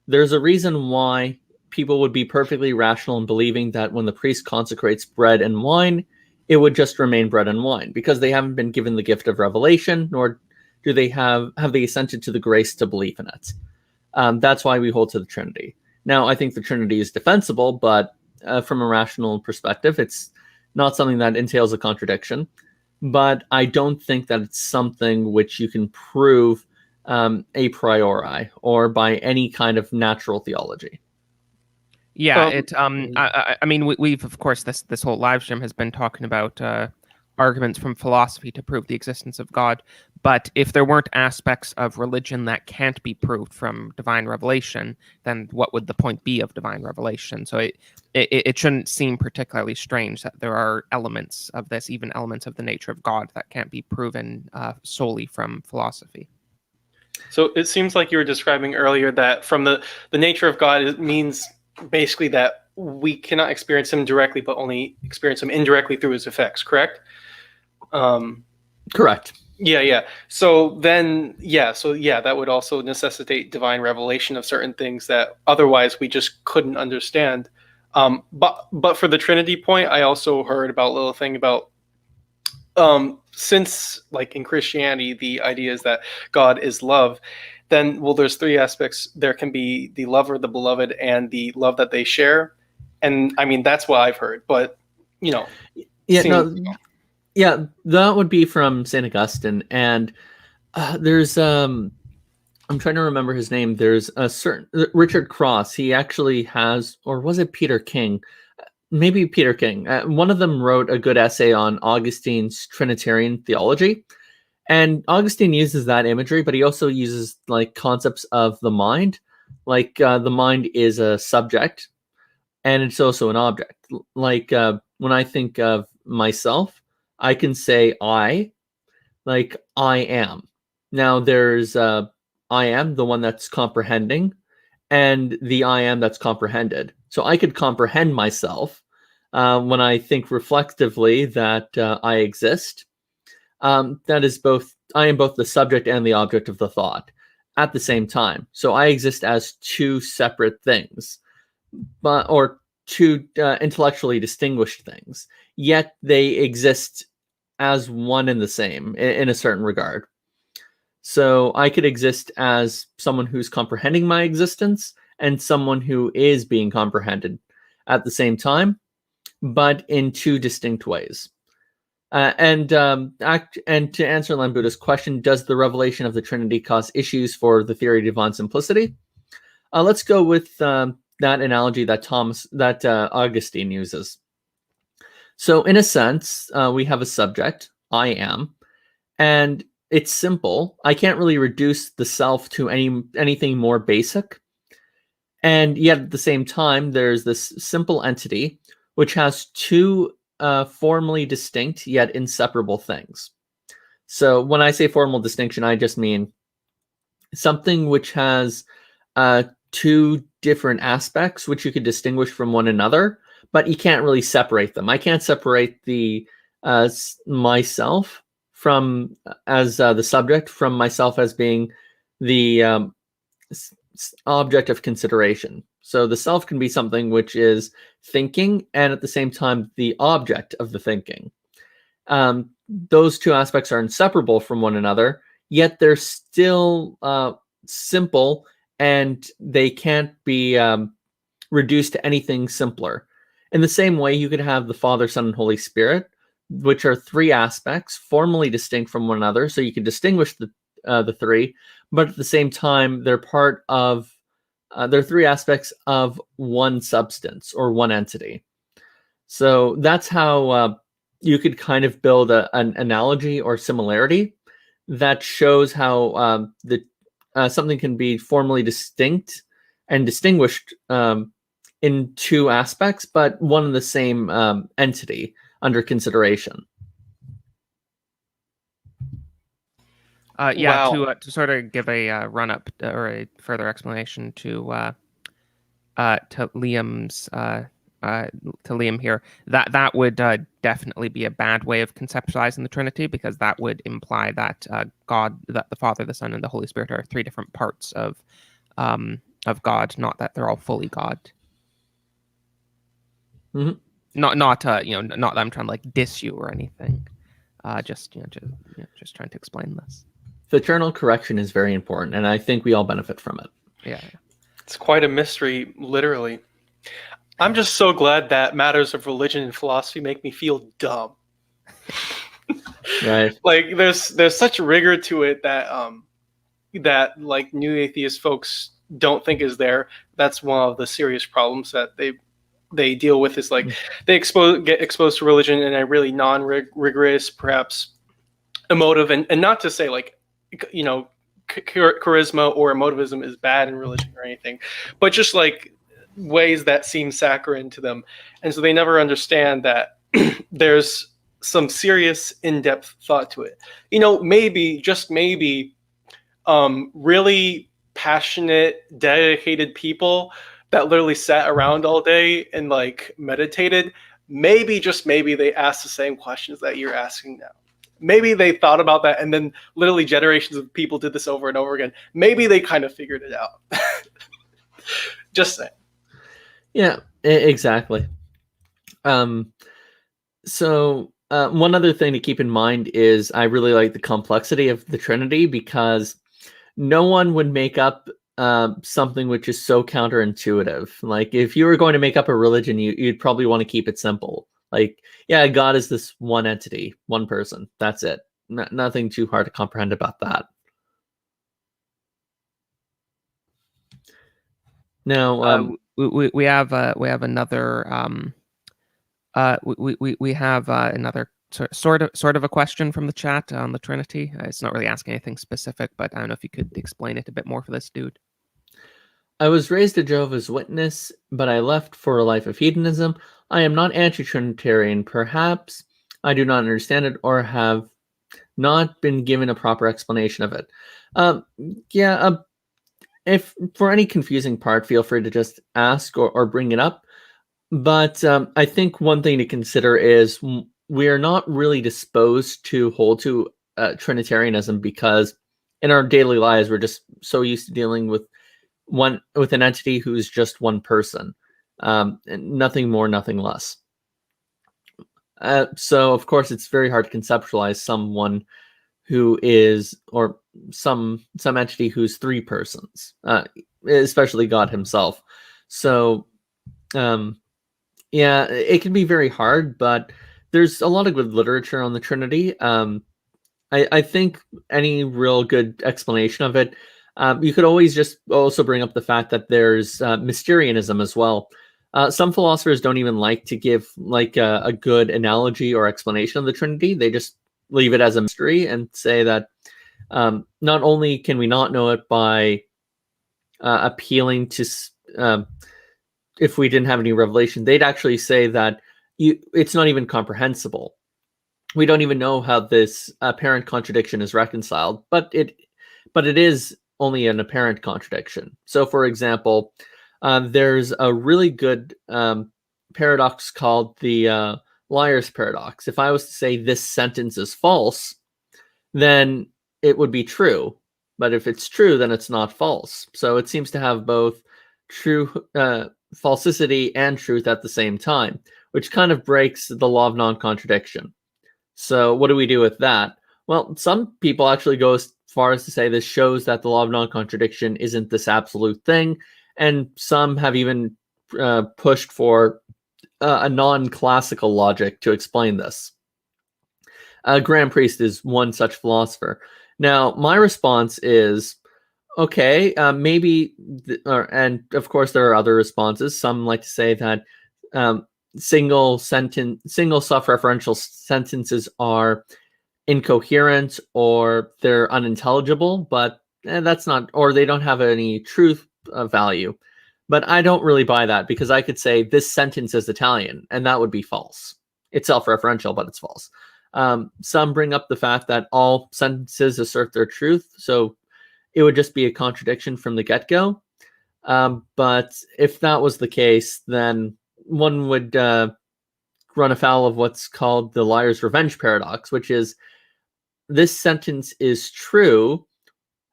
[SPEAKER 2] There's a reason why people would be perfectly rational in believing that when the priest consecrates bread and wine, it would just remain bread and wine, because they haven't been given the gift of revelation, nor do they have they assented to the grace to believe in it. That's why we hold to the Trinity. Now, I think the Trinity is defensible, but from a rational perspective, it's not something that entails a contradiction. But I don't think that it's something which you can prove a priori or by any kind of natural theology.
[SPEAKER 1] Yeah, I mean, we've of course this whole live stream has been talking about arguments from philosophy to prove the existence of God. But if there weren't aspects of religion that can't be proved from divine revelation, then what would the point be of divine revelation? So it shouldn't seem particularly strange that there are elements of this, even elements of the nature of God, that can't be proven solely from philosophy.
[SPEAKER 3] So it seems like you were describing earlier that from the nature of God, it means basically that we cannot experience him directly, but only experience him indirectly through his effects, correct?
[SPEAKER 2] Correct.
[SPEAKER 3] Yeah. So then, that would also necessitate divine revelation of certain things that otherwise we just couldn't understand. But for the Trinity point, I also heard about a little thing about since, like in Christianity, the idea is that God is love. Then, there's 3 aspects. There can be the lover, the beloved, and the love that they share. And I mean, that's what I've heard. But that
[SPEAKER 2] would be from St. Augustine. And there's I'm trying to remember his name. There's a certain Richard Cross. He actually has, or was it Peter King? Maybe Peter King. One of them wrote a good essay on Augustine's Trinitarian theology. And Augustine uses that imagery, but he also uses like concepts of the mind. Like the mind is a subject, and it's also an object. Like when I think of myself, I can say I, like I am. Now there's I am, the one that's comprehending, and the I am that's comprehended. So I could comprehend myself when I think reflectively that I exist. That is both, I am both the subject and the object of the thought at the same time. So I exist as 2 separate things, or 2 intellectually distinguished things, yet they exist as one and the same in a certain regard. So I could exist as someone who's comprehending my existence and someone who is being comprehended at the same time, but in two distinct ways. And to answer Lambuda's question, does the revelation of the Trinity cause issues for the theory of divine simplicity? Let's go with that analogy that Augustine uses. So in a sense, we have a subject, I am, and it's simple. I can't really reduce the self to anything more basic. And yet at the same time, there's this simple entity which has two formally distinct yet inseparable things. So when I say formal distinction, I just mean something which has two different aspects which you could distinguish from one another, but you can't really separate them. I can't separate the myself from as the subject from myself as being the object of consideration. So the self can be something which is thinking and at the same time the object of the thinking. Those two aspects are inseparable from one another, yet they're still simple and they can't be reduced to anything simpler. In the same way, you could have the Father, Son, and Holy Spirit, which are three aspects formally distinct from one another, so you can distinguish the three, but at the same time, they're part of they're three aspects of one substance or one entity. So that's how you could kind of build an analogy or similarity that shows how something can be formally distinct and distinguished in two aspects, but one and the same entity under consideration.
[SPEAKER 1] Yeah,
[SPEAKER 3] Wow.
[SPEAKER 1] to sort of give a run up or a further explanation to Liam's to Liam here, that would definitely be a bad way of conceptualizing the Trinity, because that would imply that God, that the Father, the Son, and the Holy Spirit are three different parts of God, not that they're all fully God.
[SPEAKER 2] Mm-hmm.
[SPEAKER 1] Not not that I'm trying to like diss you or anything. Just trying to explain this.
[SPEAKER 2] Fraternal correction is very important, and I think we all benefit from it.
[SPEAKER 1] Yeah.
[SPEAKER 3] It's quite a mystery, literally. I'm just so glad that matters of religion and philosophy make me feel dumb.
[SPEAKER 2] Right.
[SPEAKER 3] Like there's such rigor to it that that like new atheist folks don't think is there. That's one of the serious problems that they deal with, is like they get exposed to religion in a really non-rigorous, perhaps emotive, and not to say like charisma or emotivism is bad in religion or anything, but just like ways that seem saccharine to them, and so they never understand that there's some serious in-depth thought to it. Maybe, just maybe, really passionate, dedicated people that literally sat around all day and like meditated, maybe, just maybe, they asked the same questions that you're asking now. Maybe they thought about that, and then literally generations of people did this over and over again. Maybe they kind of figured it out. Just saying.
[SPEAKER 2] Yeah, exactly. So one other thing to keep in mind is I really like the complexity of the Trinity, because no one would make up something which is so counterintuitive. Like if you were going to make up a religion, you'd probably want to keep it simple. Like, yeah, God is this one entity, one person. That's it. Nothing too hard to comprehend about that. Now,
[SPEAKER 1] we have another we have another sort of a question from the chat on the Trinity. It's not really asking anything specific, but I don't know if you could explain it a bit more for this dude.
[SPEAKER 2] I was raised a Jehovah's Witness, but I left for a life of hedonism. I am not anti-Trinitarian. Perhaps I do not understand it or have not been given a proper explanation of it. If for any confusing part, feel free to just ask or bring it up. But I think one thing to consider is we are not really disposed to hold to Trinitarianism, because in our daily lives, we're just so used to dealing with an entity who's just one person, and nothing more, nothing less. So of course it's very hard to conceptualize someone who is, or some entity who's three persons, especially God himself. So yeah, it can be very hard, but there's a lot of good literature on the Trinity. I think any real good explanation of it, you could always just also bring up the fact that there's Mysterianism as well. Some philosophers don't even like to give like a good analogy or explanation of the Trinity. They just leave it as a mystery and say that not only can we not know it by appealing to, if we didn't have any revelation, they'd actually say that it's not even comprehensible. We don't even know how this apparent contradiction is reconciled, but it is only an apparent contradiction. So, for example, there's a really good paradox called the liar's paradox. If I was to say this sentence is false, then it would be true. But if it's true, then it's not false. So it seems to have both true falsity and truth at the same time, which kind of breaks the law of non-contradiction. So what do we do with that? Well, some people actually go as far as to say this shows that the law of non-contradiction isn't this absolute thing, and some have even pushed for a non-classical logic to explain this. Graham Priest is one such philosopher. Now, my response is, okay, maybe, and of course there are other responses. Some like to say that single self-referential sentences are incoherent or they're unintelligible, but that's not, or they don't have any truth value. But I don't really buy that, because I could say this sentence is Italian, and that would be false. It's self-referential, but it's false. Some bring up the fact that all sentences assert their truth, so it would just be a contradiction from the get-go. But if that was the case, then one would run afoul of what's called the liar's revenge paradox, which is this sentence is true,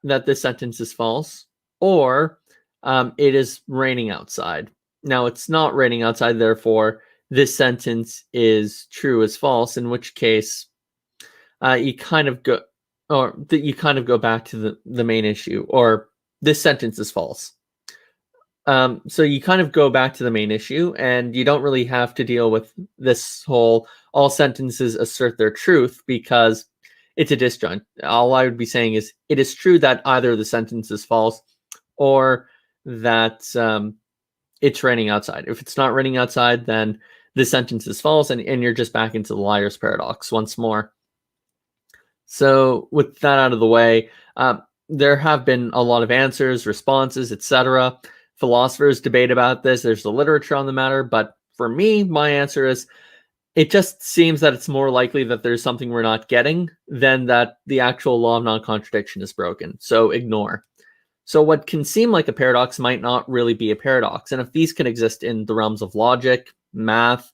[SPEAKER 2] that this sentence is false, or it is raining outside. Now, it's not raining outside, therefore this sentence is true as false, in which case you kind of go back to the main issue, or this sentence is false. So you kind of go back to the main issue, and you don't really have to deal with this whole all sentences assert their truth, because it's a disjoint. All I would be saying is it is true that either the sentence is false or that it's raining outside. If it's not raining outside, then the sentence is false, and you're just back into the liar's paradox once more. So with that out of the way, there have been a lot of answers, responses, etc. Philosophers debate about this. There's the literature on the matter, but for me, my answer is it just seems that it's more likely that there's something we're not getting than that the actual law of non-contradiction is broken. So ignore. So what can seem like a paradox might not really be a paradox. And if these can exist in the realms of logic, math,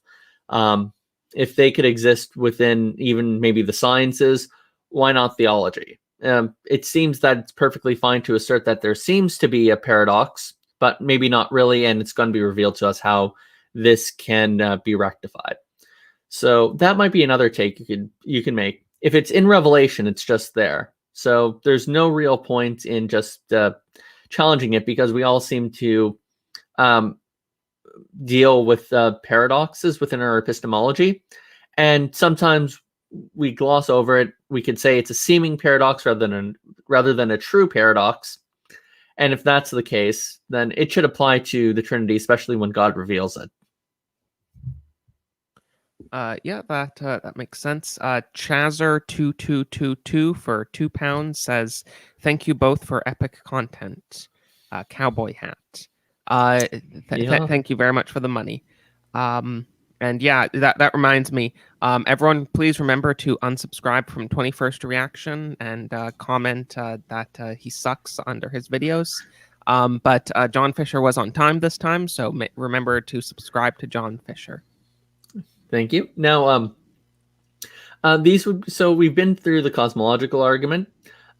[SPEAKER 2] if they could exist within even maybe the sciences, why not theology? It seems that it's perfectly fine to assert that there seems to be a paradox, but maybe not really, and it's going to be revealed to us how this can be rectified. So that might be another take you can make. If it's in Revelation, it's just there. So there's no real point in just challenging it, because we all seem to deal with paradoxes within our epistemology, and sometimes we gloss over it. We could say it's a seeming paradox rather than a true paradox. And if that's the case, then it should apply to the Trinity, especially when God reveals it.
[SPEAKER 1] Yeah, that makes sense. Chazer2222 for £2 says, "Thank you both for epic content." Cowboy hat. Thank you very much for the money. And yeah, that reminds me. Everyone, please remember to unsubscribe from 21st Reaction and comment that he sucks under his videos. But John Fisher was on time this time, so remember to subscribe to John Fisher.
[SPEAKER 2] Thank you. Now, so we've been through the cosmological argument.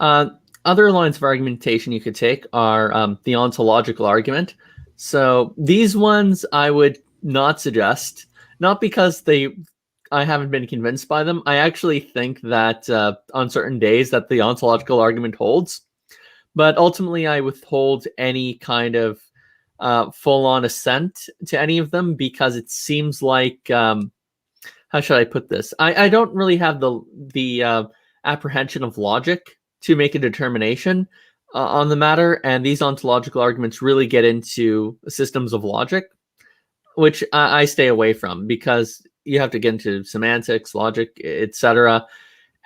[SPEAKER 2] Other lines of argumentation you could take are the ontological argument. So these ones I would not suggest, not because they I haven't been convinced by them. I actually think that on certain days that the ontological argument holds, but ultimately I withhold any kind of full-on assent to any of them because it seems like how should I put this? I don't really have the apprehension of logic to make a determination on the matter, and these ontological arguments really get into systems of logic, which I stay away from because you have to get into semantics, logic, etc.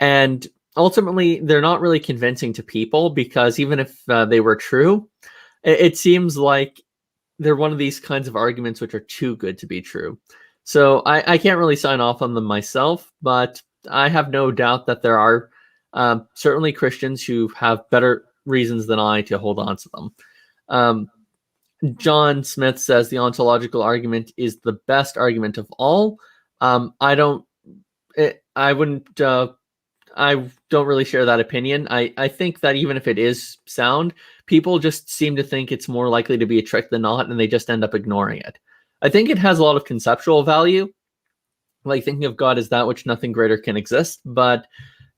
[SPEAKER 2] And ultimately, they're not really convincing to people because even if they were true, it seems like they're one of these kinds of arguments which are too good to be true. So I can't really sign off on them myself, but I have no doubt that there are certainly Christians who have better reasons than I to hold on to them. John Smith says the ontological argument is the best argument of all. I don't really share that opinion. I think that even if it is sound, people just seem to think it's more likely to be a trick than not, and they just end up ignoring it. I think it has a lot of conceptual value, like thinking of God as that which nothing greater can exist, but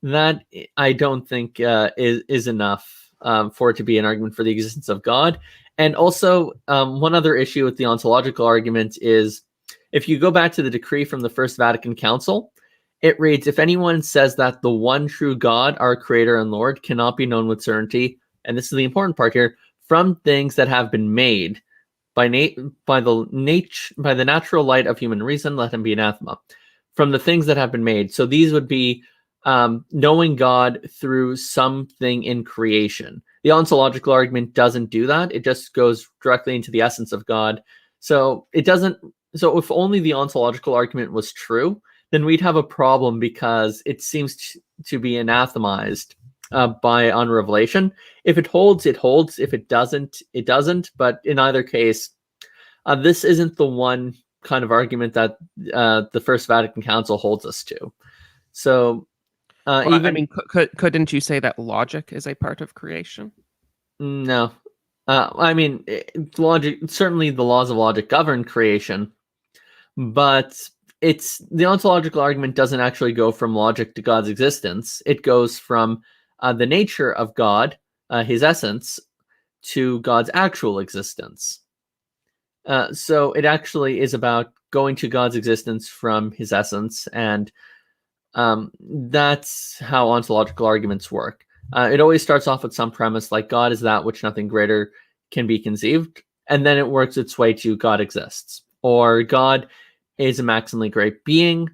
[SPEAKER 2] that I don't think is enough for it to be an argument for the existence of God. And also, one other issue with the ontological argument is if you go back to the decree from the First Vatican Council, it reads, if anyone says that the one true God, our creator and Lord, cannot be known with certainty, and this is the important part here, from things that have been made by the natural light of human reason, let him be anathema. From the things that have been made. So these would be knowing God through something in creation. The ontological argument doesn't do that. It just goes directly into the essence of God. So it doesn't. So if only the ontological argument was true, then we'd have a problem because it seems to be anathemized on revelation. If it holds, it holds. If it doesn't, it doesn't. But in either case, this isn't the one kind of argument that the First Vatican Council holds us to. So
[SPEAKER 1] couldn't you say that logic is a part of creation?
[SPEAKER 2] No. Logic, certainly the laws of logic govern creation, but the ontological argument doesn't actually go from logic to God's existence. It goes from the nature of God, his essence, to God's actual existence. So it actually is about going to God's existence from his essence, and that's how ontological arguments work. It always starts off with some premise like God is that which nothing greater can be conceived, and then it works its way to God exists, or God is a maximally great being,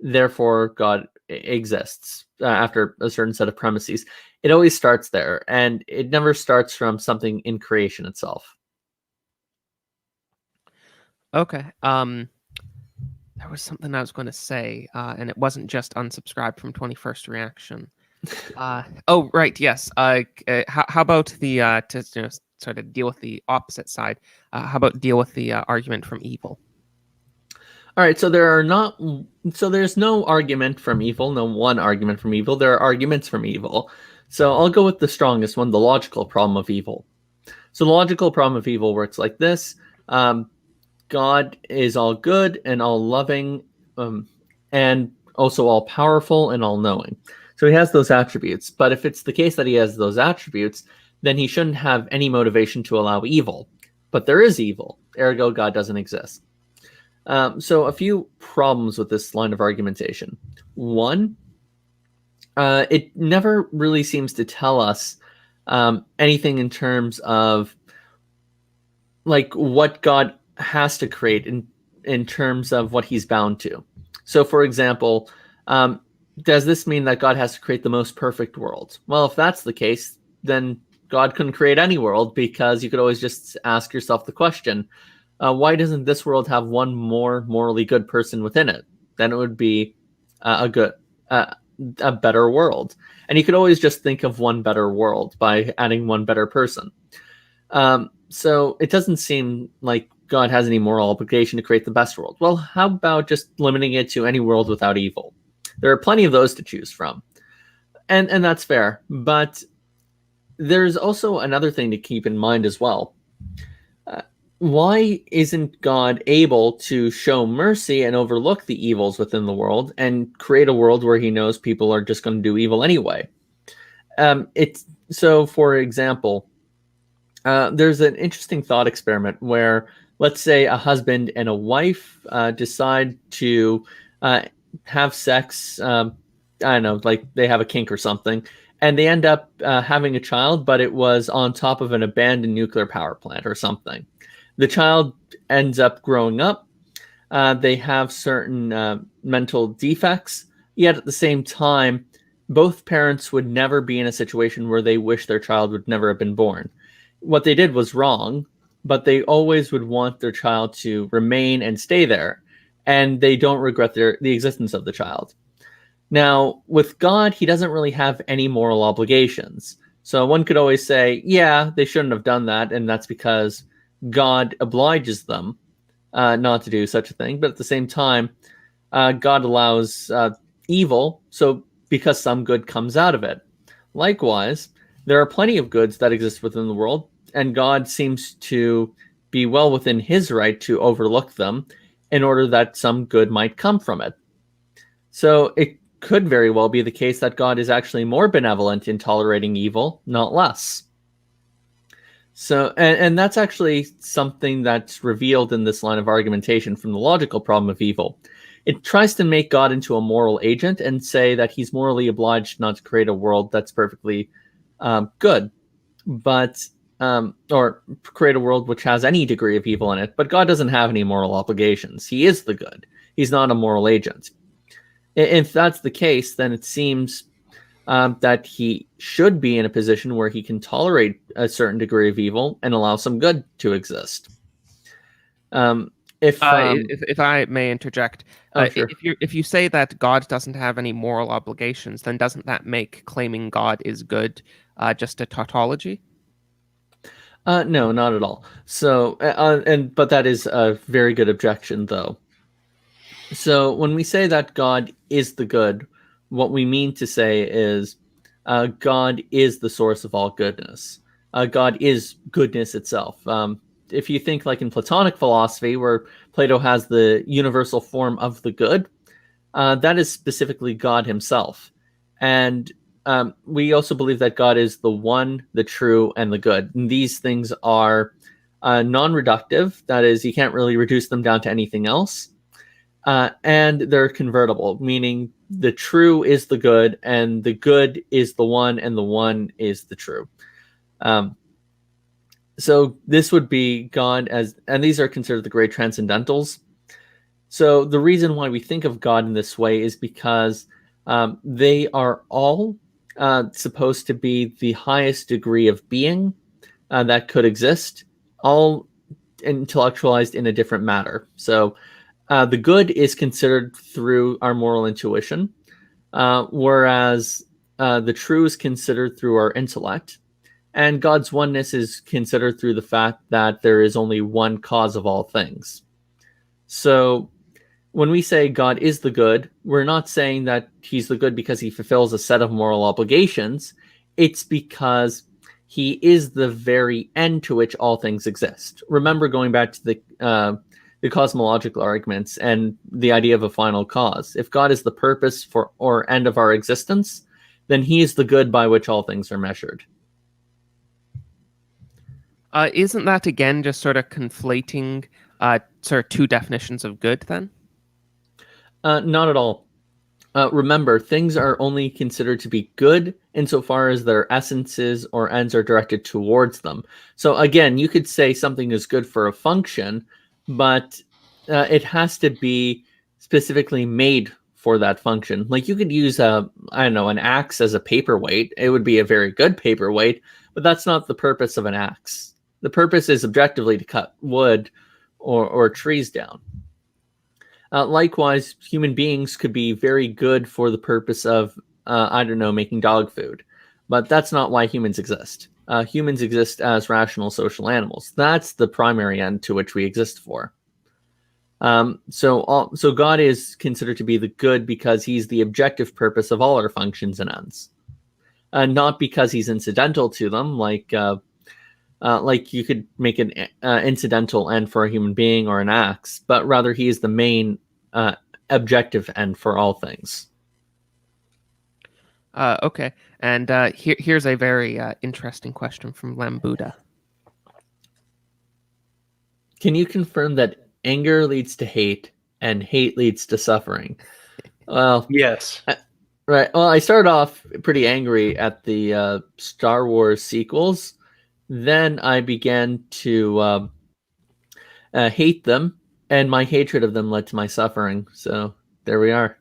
[SPEAKER 2] therefore God exists after a certain set of premises. It always starts there, and it never starts from something in creation itself.
[SPEAKER 1] Okay. There was something I was going to say, and it wasn't just unsubscribed from 21st Reaction. Oh, right. Yes. How about to sort of deal with the opposite side? How about deal with the argument from evil?
[SPEAKER 2] All right. So there's no argument from evil, no one argument from evil. There are arguments from evil. So I'll go with the strongest one, the logical problem of evil. So the logical problem of evil works like this. God is all good and all loving, and also all powerful and all knowing. So he has those attributes. But if it's the case that he has those attributes, then he shouldn't have any motivation to allow evil. But there is evil. Ergo, God doesn't exist. So a few problems with this line of argumentation. One, it never really seems to tell us anything in terms of like what God has to create in terms of what he's bound to. So, for example, does this mean that God has to create the most perfect world? Well, if that's the case, then God couldn't create any world, because you could always just ask yourself the question, why doesn't this world have one more morally good person within it? Then it would be a better world. And you could always just think of one better world by adding one better person. So it doesn't seem like God has any moral obligation to create the best world. Well, how about just limiting it to any world without evil? There are plenty of those to choose from. And that's fair. But there's also another thing to keep in mind as well. why isn't God able to show mercy and overlook the evils within the world and create a world where he knows people are just going to do evil anyway? It's so, for example, there's an interesting thought experiment where, let's say, a husband and a wife decide to have sex. I don't know, like they have a kink or something, and they end up having a child, but it was on top of an abandoned nuclear power plant or something. The child ends up growing up. They have certain mental defects, yet at the same time, both parents would never be in a situation where they wish their child would never have been born. What they did was wrong, but they always would want their child to remain and stay there, and they don't regret the existence of the child. Now, with God, he doesn't really have any moral obligations. So one could always say, yeah, they shouldn't have done that, and that's because God obliges them not to do such a thing. But at the same time, God allows evil, so because some good comes out of it. Likewise, there are plenty of goods that exist within the world, and God seems to be well within his right to overlook them in order that some good might come from it. So it could very well be the case that God is actually more benevolent in tolerating evil, not less. So, and that's actually something that's revealed in this line of argumentation from the logical problem of evil. It tries to make God into a moral agent and say that he's morally obliged not to create a world that's perfectly good, but or create a world which has any degree of evil in it. But God doesn't have any moral obligations. He is the good. He's not a moral agent. If that's the case, then it seems that he should be in a position where he can tolerate a certain degree of evil and allow some good to exist. If
[SPEAKER 1] I may interject,
[SPEAKER 2] sure.
[SPEAKER 1] if you say that God doesn't have any moral obligations, then doesn't that make claiming God is good just a tautology?
[SPEAKER 2] No, not at all. So, but that is a very good objection, though. So when we say that God is the good, what we mean to say is God is the source of all goodness. God is goodness itself. If you think like in Platonic philosophy, where Plato has the universal form of the good, that is specifically God himself. And we also believe that God is the one, the true, and the good. And these things are non-reductive. That is, you can't really reduce them down to anything else. And they're convertible, meaning the true is the good, and the good is the one, and the one is the true. So this would be God as, and these are considered the great transcendentals. So the reason why we think of God in this way is because they are all supposed to be the highest degree of being that could exist, all intellectualized in a different matter. So the good is considered through our moral intuition, whereas the true is considered through our intellect, and God's oneness is considered through the fact that there is only one cause of all things. So when we say God is the good, we're not saying that he's the good because he fulfills a set of moral obligations. It's because he is the very end to which all things exist. Remember, going back to the cosmological arguments and the idea of a final cause. If God is the purpose for or end of our existence, then he is the good by which all things are measured.
[SPEAKER 1] Isn't that again just sort of conflating sort of two definitions of good then?
[SPEAKER 2] Not at all. Remember, things are only considered to be good insofar as their essences or ends are directed towards them. So again, you could say something is good for a function, but it has to be specifically made for that function. Like you could use an axe as a paperweight. It would be a very good paperweight, but that's not the purpose of an axe. The purpose is objectively to cut wood or trees down. Likewise, human beings could be very good for the purpose of, making dog food. But that's not why humans exist. Humans exist as rational social animals. That's the primary end to which we exist for. So God is considered to be the good because he's the objective purpose of all our functions and ends. Not because he's incidental to them, like like you could make an incidental end for a human being or an axe, but rather he is the main objective end for all things.
[SPEAKER 1] Okay, and here's a very interesting question from Lambuda.
[SPEAKER 2] Can you confirm that anger leads to hate and hate leads to suffering? Well,
[SPEAKER 3] Yes.
[SPEAKER 2] right. Well, I started off pretty angry at the Star Wars sequels. Then I began to hate them, and my hatred of them led to my suffering. So there we are.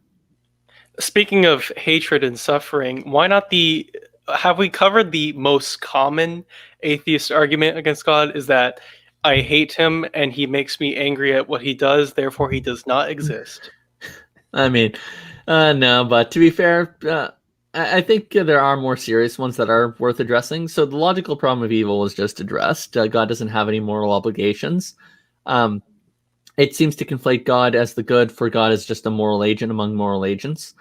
[SPEAKER 3] Speaking of hatred and suffering, why not have we covered the most common atheist argument against God is that I hate him and he makes me angry at what he does, therefore he does not exist.
[SPEAKER 2] I mean, no, but to be fair, I think there are more serious ones that are worth addressing. So the logical problem of evil was just addressed. God doesn't have any moral obligations. It seems to conflate God as the good, for God is just a moral agent among moral agents.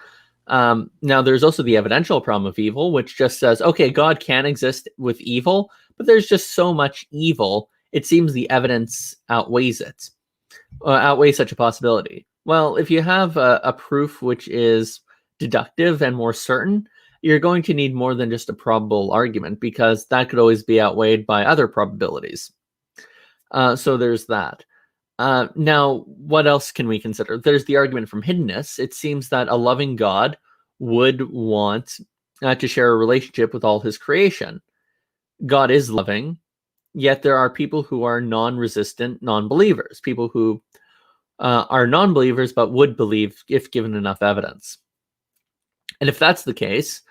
[SPEAKER 2] Now, there's also the evidential problem of evil, which just says, okay, God can exist with evil, but there's just so much evil, it seems the evidence outweighs it, outweighs such a possibility. Well, if you have a proof which is deductive and more certain, you're going to need more than just a probable argument, because that could always be outweighed by other probabilities. So there's that. Now, what else can we consider? There's the argument from hiddenness. It seems that a loving God would want to share a relationship with all his creation. God is loving, yet there are people who are non-resistant non-believers, people who are non-believers but would believe if given enough evidence. And if that's the case,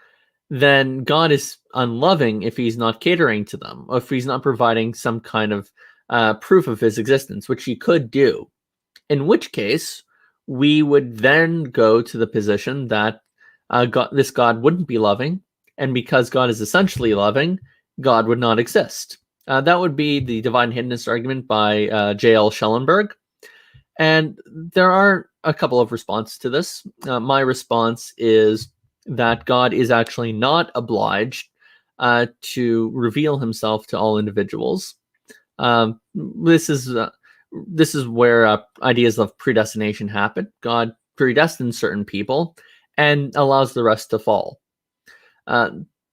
[SPEAKER 2] then God is unloving if he's not catering to them, or if he's not providing some kind of proof of his existence, which he could do. In which case, we would then go to the position that this God wouldn't be loving, and because God is essentially loving, God would not exist. That would be the divine hiddenness argument by J.L. Schellenberg. And there are a couple of responses to this. My response is that God is actually not obliged to reveal himself to all individuals. This is where ideas of predestination happen. God predestines certain people and allows the rest to fall.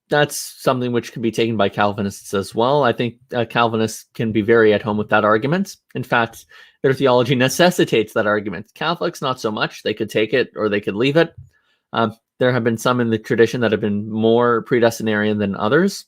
[SPEAKER 2] That's something which can be taken by Calvinists as well. I think Calvinists can be very at home with that argument. In fact, their theology necessitates that argument. Catholics, not so much. They could take it or they could leave it. There have been some in the tradition that have been more predestinarian than others.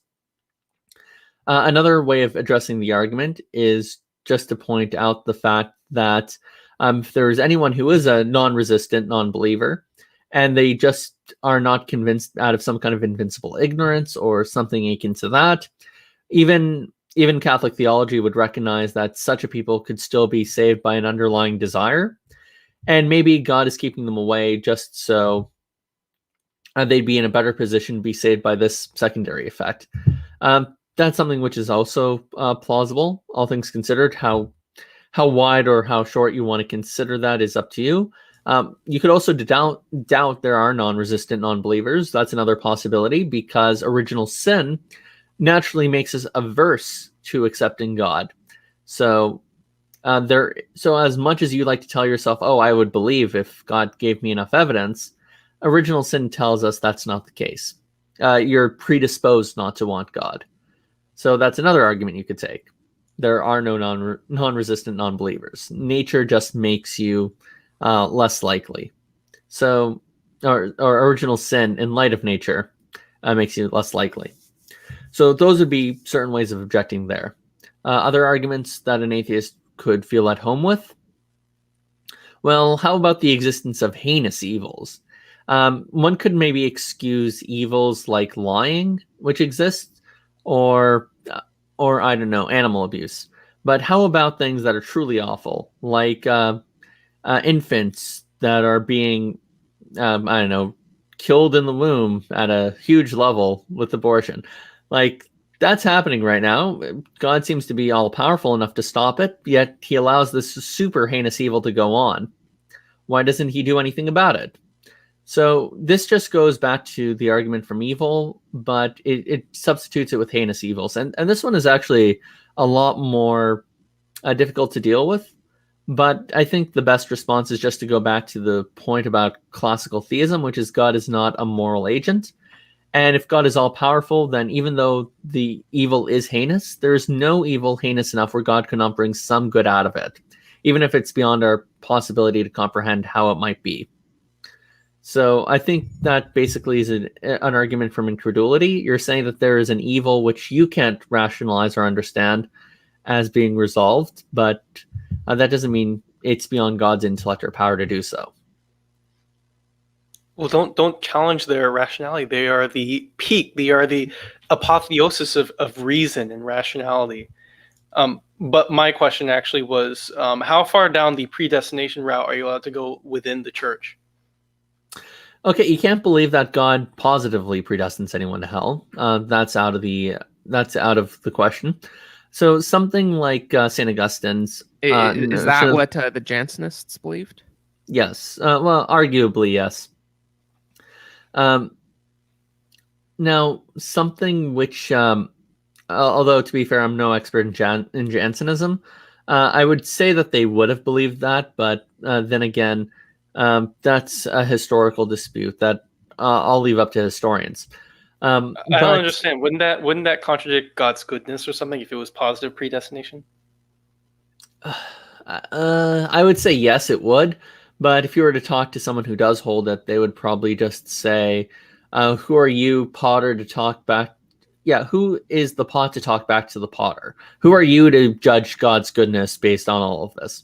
[SPEAKER 2] Another way of addressing the argument is just to point out the fact that if there's anyone who is a non-resistant non-believer, and they just are not convinced out of some kind of invincible ignorance or something akin to that, even Catholic theology would recognize that such a people could still be saved by an underlying desire, and maybe God is keeping them away just so they'd be in a better position to be saved by this secondary effect. That's something which is also plausible, all things considered. How wide or how short you want to consider that is up to you. You could also doubt there are non-resistant non-believers. That's another possibility, because original sin naturally makes us averse to accepting God. So as much as you like to tell yourself, oh, I would believe if God gave me enough evidence, original sin tells us that's not the case. You're predisposed not to want God. So that's another argument you could take. There are no non-resistant non-believers. Nature just makes you less likely. So, or original sin in light of nature makes you less likely. So those would be certain ways of objecting there. Other arguments that an atheist could feel at home with? Well, how about the existence of heinous evils? One could maybe excuse evils like lying, which exists, or I don't know, animal abuse. But how about things that are truly awful, like infants that are being, I don't know, killed in the womb at a huge level with abortion? Like, that's happening right now. God seems to be all powerful enough to stop it, yet he allows this super heinous evil to go on. Why doesn't he do anything about it? So this just goes back to the argument from evil, but it substitutes it with heinous evils. And this one is actually a lot more difficult to deal with. But I think the best response is just to go back to the point about classical theism, which is God is not a moral agent. And if God is all powerful, then even though the evil is heinous, there is no evil heinous enough where God cannot bring some good out of it, even if it's beyond our possibility to comprehend how it might be. So I think that basically is an argument from incredulity. You're saying that there is an evil which you can't rationalize or understand as being resolved, but that doesn't mean it's beyond God's intellect or power to do so.
[SPEAKER 3] Well, don't challenge their rationality. They are the peak. They are the apotheosis of reason and rationality. But my question actually was, how far down the predestination route are you allowed to go within the church?
[SPEAKER 2] Okay, you can't believe that God positively predestines anyone to hell. That's out of the question. So something like St. Augustine's.
[SPEAKER 1] Is that what the Jansenists believed?
[SPEAKER 2] Yes. Well, arguably, yes. Now, something which, although to be fair, I'm no expert in Jansenism, I would say that they would have believed that, but then again, that's a historical dispute that I'll leave up to historians.
[SPEAKER 3] I don't understand. Wouldn't that contradict God's goodness or something if it was positive predestination?
[SPEAKER 2] I would say yes, it would. But if you were to talk to someone who does hold it, they would probably just say, who are you, Potter, to talk back? Yeah, who is the pot to talk back to the Potter? Who are you to judge God's goodness based on all of this?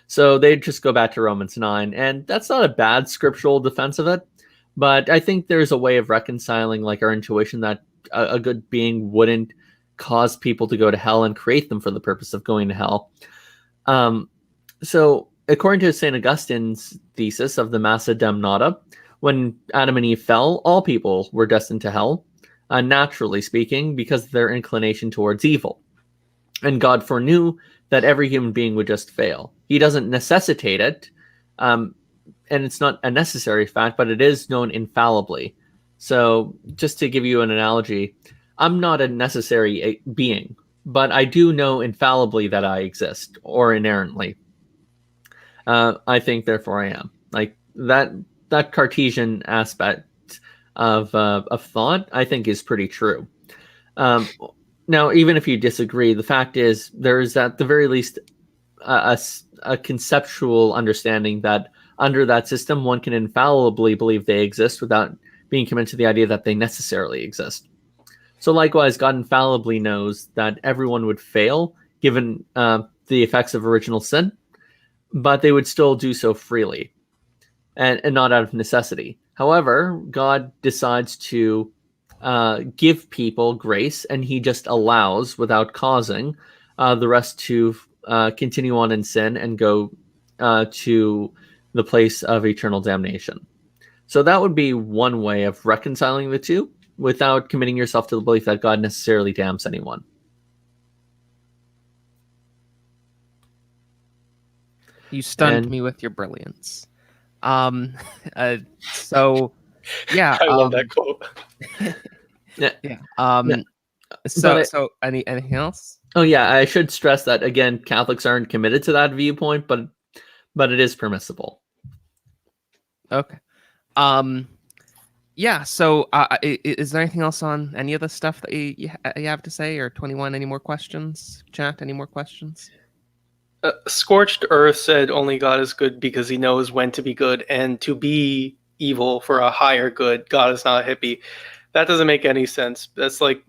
[SPEAKER 2] So they'd just go back to Romans 9. And that's not a bad scriptural defense of it. But I think there's a way of reconciling like our intuition that a good being wouldn't cause people to go to hell and create them for the purpose of going to hell. So according to St. Augustine's thesis of the Massa Damnata, when Adam and Eve fell, all people were destined to hell, naturally speaking, because of their inclination towards evil. And God foreknew that every human being would just fail. He doesn't necessitate it, and it's not a necessary fact, but it is known infallibly. So just to give you an analogy, I'm not a necessary being, but I do know infallibly that I exist, or inerrantly. I think, therefore, I am. Like that Cartesian aspect of thought, I think, is pretty true. Now, even if you disagree, the fact is there is at the very least a conceptual understanding that under that system, one can infallibly believe they exist without being committed to the idea that they necessarily exist. So likewise, God infallibly knows that everyone would fail given the effects of original sin, but they would still do so freely and not out of necessity. However, God decides to give people grace, and he just allows, without causing, the rest to continue on in sin and go to the place of eternal damnation. So that would be one way of reconciling the two without committing yourself to the belief that God necessarily damns anyone.
[SPEAKER 1] You stunned me with your brilliance. So yeah,
[SPEAKER 3] I love that quote.
[SPEAKER 1] yeah. So anything else?
[SPEAKER 2] Oh yeah, I should stress that again. Catholics aren't committed to that viewpoint, but it is permissible.
[SPEAKER 1] Okay. Yeah. So, is there anything else on any of the stuff that you have to say, or 21? Any more questions? Chat? Any more questions?
[SPEAKER 3] Scorched Earth said only God is good because he knows when to be good and to be evil for a higher good. God is not a hippie. That doesn't make any sense. That's like,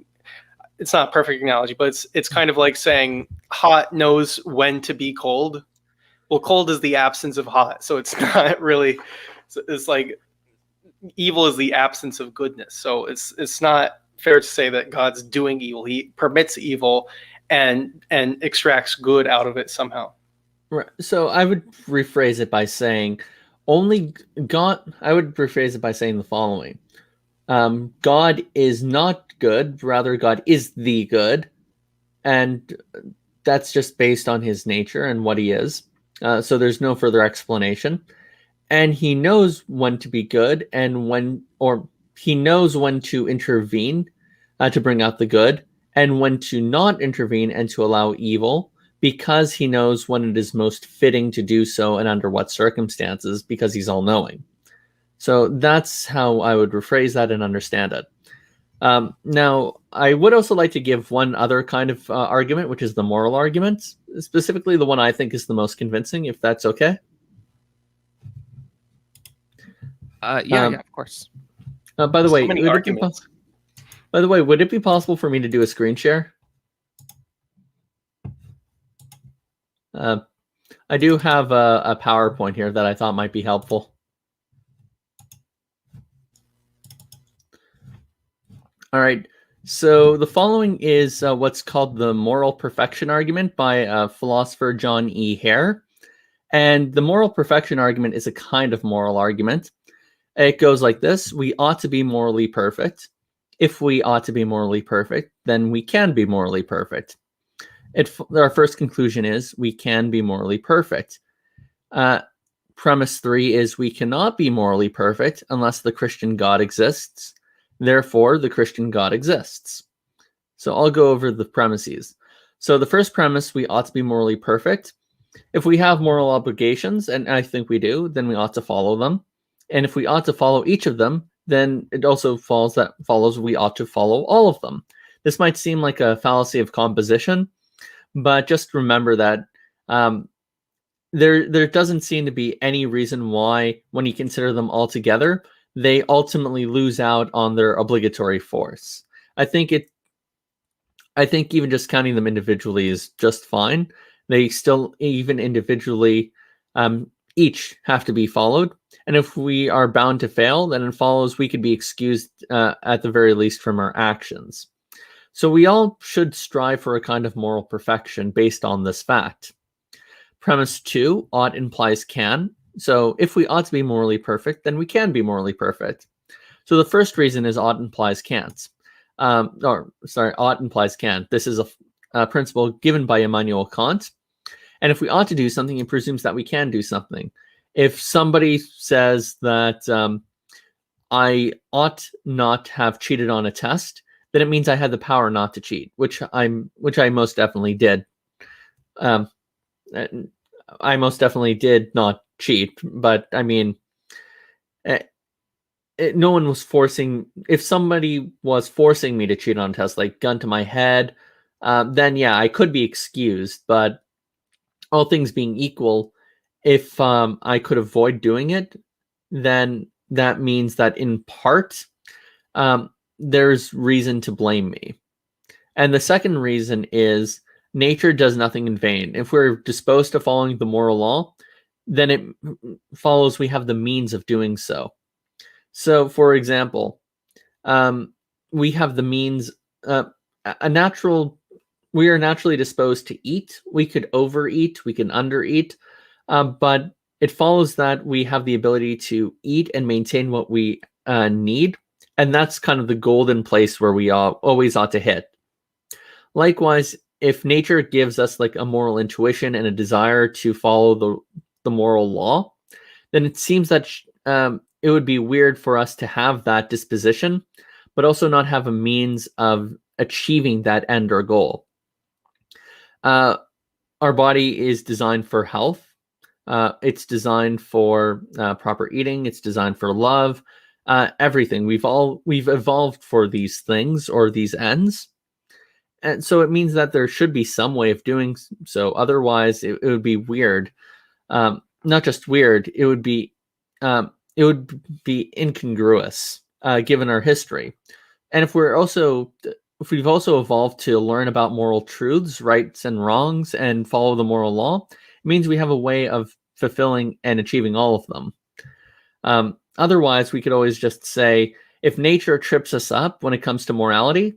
[SPEAKER 3] it's not a perfect analogy, but it's kind of like saying hot knows when to be cold. Well, cold is the absence of hot, so it's not really. It's like evil is the absence of goodness. So it's not fair to say that God's doing evil. He permits evil and extracts good out of it somehow.
[SPEAKER 2] Right. So I would rephrase it by saying I would rephrase it by saying the following. God is not good, rather God is the good, and that's just based on his nature and what he is. So there's no further explanation. And he knows when to be good and he knows when to intervene to bring out the good, and when to not intervene and to allow evil, because he knows when it is most fitting to do so and under what circumstances, because he's all-knowing. So that's how I would rephrase that and understand it. Now, I would also like to give one other kind of argument, which is the moral argument, specifically the one I think is the most convincing, if that's okay.
[SPEAKER 1] Yeah, of course.
[SPEAKER 2] By the
[SPEAKER 3] So
[SPEAKER 2] way,
[SPEAKER 3] many
[SPEAKER 2] would
[SPEAKER 3] arguments.
[SPEAKER 2] would it be possible for me to do a screen share? I do have a PowerPoint here that I thought might be helpful. All right. So the following is what's called the moral perfection argument by philosopher John E. Hare. And the moral perfection argument is a kind of moral argument. It goes like this: we ought to be morally perfect. If we ought to be morally perfect, then we can be morally perfect. Our first conclusion is we can be morally perfect. Premise 3 is we cannot be morally perfect unless the Christian God exists. Therefore, the Christian God exists. So I'll go over the premises. So the first premise, we ought to be morally perfect. If we have moral obligations, and I think we do, then we ought to follow them. And if we ought to follow each of them, then it also follows we ought to follow all of them. This might seem like a fallacy of composition, but just remember that there doesn't seem to be any reason why, when you consider them all together, they ultimately lose out on their obligatory force. I think even just counting them individually is just fine. They still, even individually, each have to be followed. And if we are bound to fail, then it follows we could be excused at the very least from our actions. So we all should strive for a kind of moral perfection based on this fact. Premise 2, ought implies can. So if we ought to be morally perfect, then we can be morally perfect. So the first reason is ought implies can't. Ought implies can. This is a principle given by Immanuel Kant. And if we ought to do something, it presumes that we can do something. If somebody says that I ought not have cheated on a test, then it means I had the power not to cheat, which I most definitely did. I most definitely did not cheat, but I mean, no one was forcing. If somebody was forcing me to cheat on a test, like gun to my head, then yeah, I could be excused. But all things being equal, if I could avoid doing it, then that means that in part, there's reason to blame me. And the second reason is nature does nothing in vain. If we're disposed to following the moral law, then it follows we have the means of doing so. So, for example, we have the means, we are naturally disposed to eat. We could overeat, we can undereat, but it follows that we have the ability to eat and maintain what we need. And that's kind of the golden place where we always ought to hit. Likewise, if nature gives us like a moral intuition and a desire to follow the moral law, then it seems that it would be weird for us to have that disposition, but also not have a means of achieving that end or goal. Our body is designed for health. It's designed for proper eating. It's designed for love. Everything. We've evolved for these things or these ends. And so it means that there should be some way of doing so. Otherwise, it would be weird. Not just weird. It would be incongruous given our history. And if we've also evolved to learn about moral truths, rights and wrongs, and follow the moral law, it means we have a way of fulfilling and achieving all of them. Otherwise, we could always just say, if nature trips us up when it comes to morality,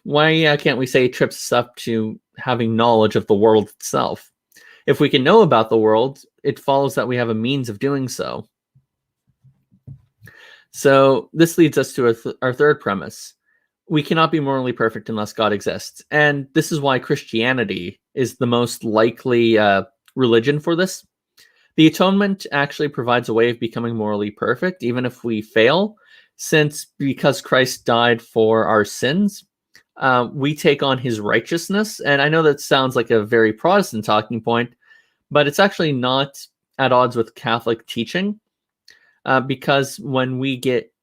[SPEAKER 2] why can't we say it trips us up to having knowledge of the world itself? If we can know about the world, it follows that we have a means of doing so. So this leads us to our third premise. We cannot be morally perfect unless God exists. And this is why Christianity is the most likely religion for this. The atonement actually provides a way of becoming morally perfect, even if we fail, because Christ died for our sins, we take on his righteousness. And I know that sounds like a very Protestant talking point, but it's actually not at odds with Catholic teaching, because when we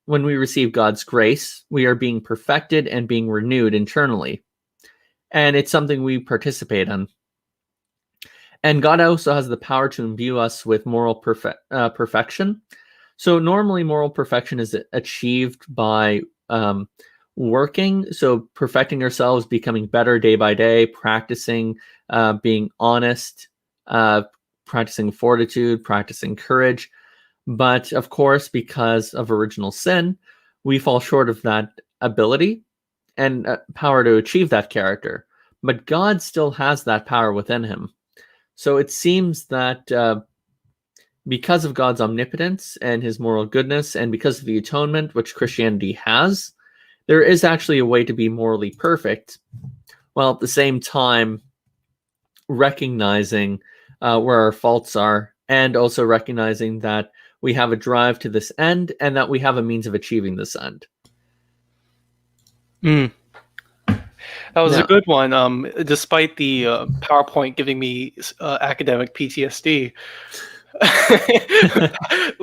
[SPEAKER 2] receive God's grace, we are being perfected and being renewed internally. And it's something we participate in. And God also has the power to imbue us with moral perfection. So normally moral perfection is achieved by working, so perfecting ourselves, becoming better day by day, practicing being honest, practicing fortitude, practicing courage. But of course, because of original sin, we fall short of that ability and power to achieve that character. But God still has that power within him. So it seems that because of God's omnipotence and his moral goodness, and because of the atonement which Christianity has, there is actually a way to be morally perfect, while at the same time recognizing where our faults are, and also recognizing that we have a drive to this end and that we have a means of achieving this end.
[SPEAKER 3] That was a good one. Despite the PowerPoint giving me academic PTSD,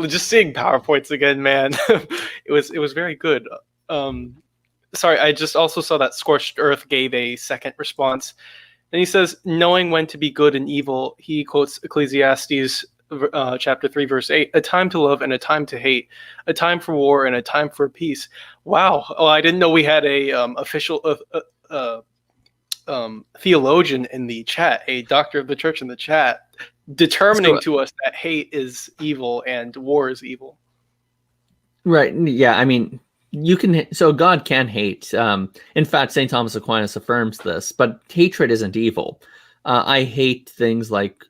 [SPEAKER 3] just seeing PowerPoints again, man, it was very good. Sorry, I just also saw that Scorched Earth gave a second response, and he says, knowing when to be good and evil. He quotes Ecclesiastes chapter 3 verse 8, a time to love and a time to hate, a time for war and a time for peace. Wow. Oh, I didn't know we had a official theologian in the chat, a doctor of the church in the chat, determining to us that hate is evil and war is evil.
[SPEAKER 2] Right. Yeah. I mean, God can hate. In fact, St. Thomas Aquinas affirms this, but hatred isn't evil. I hate things like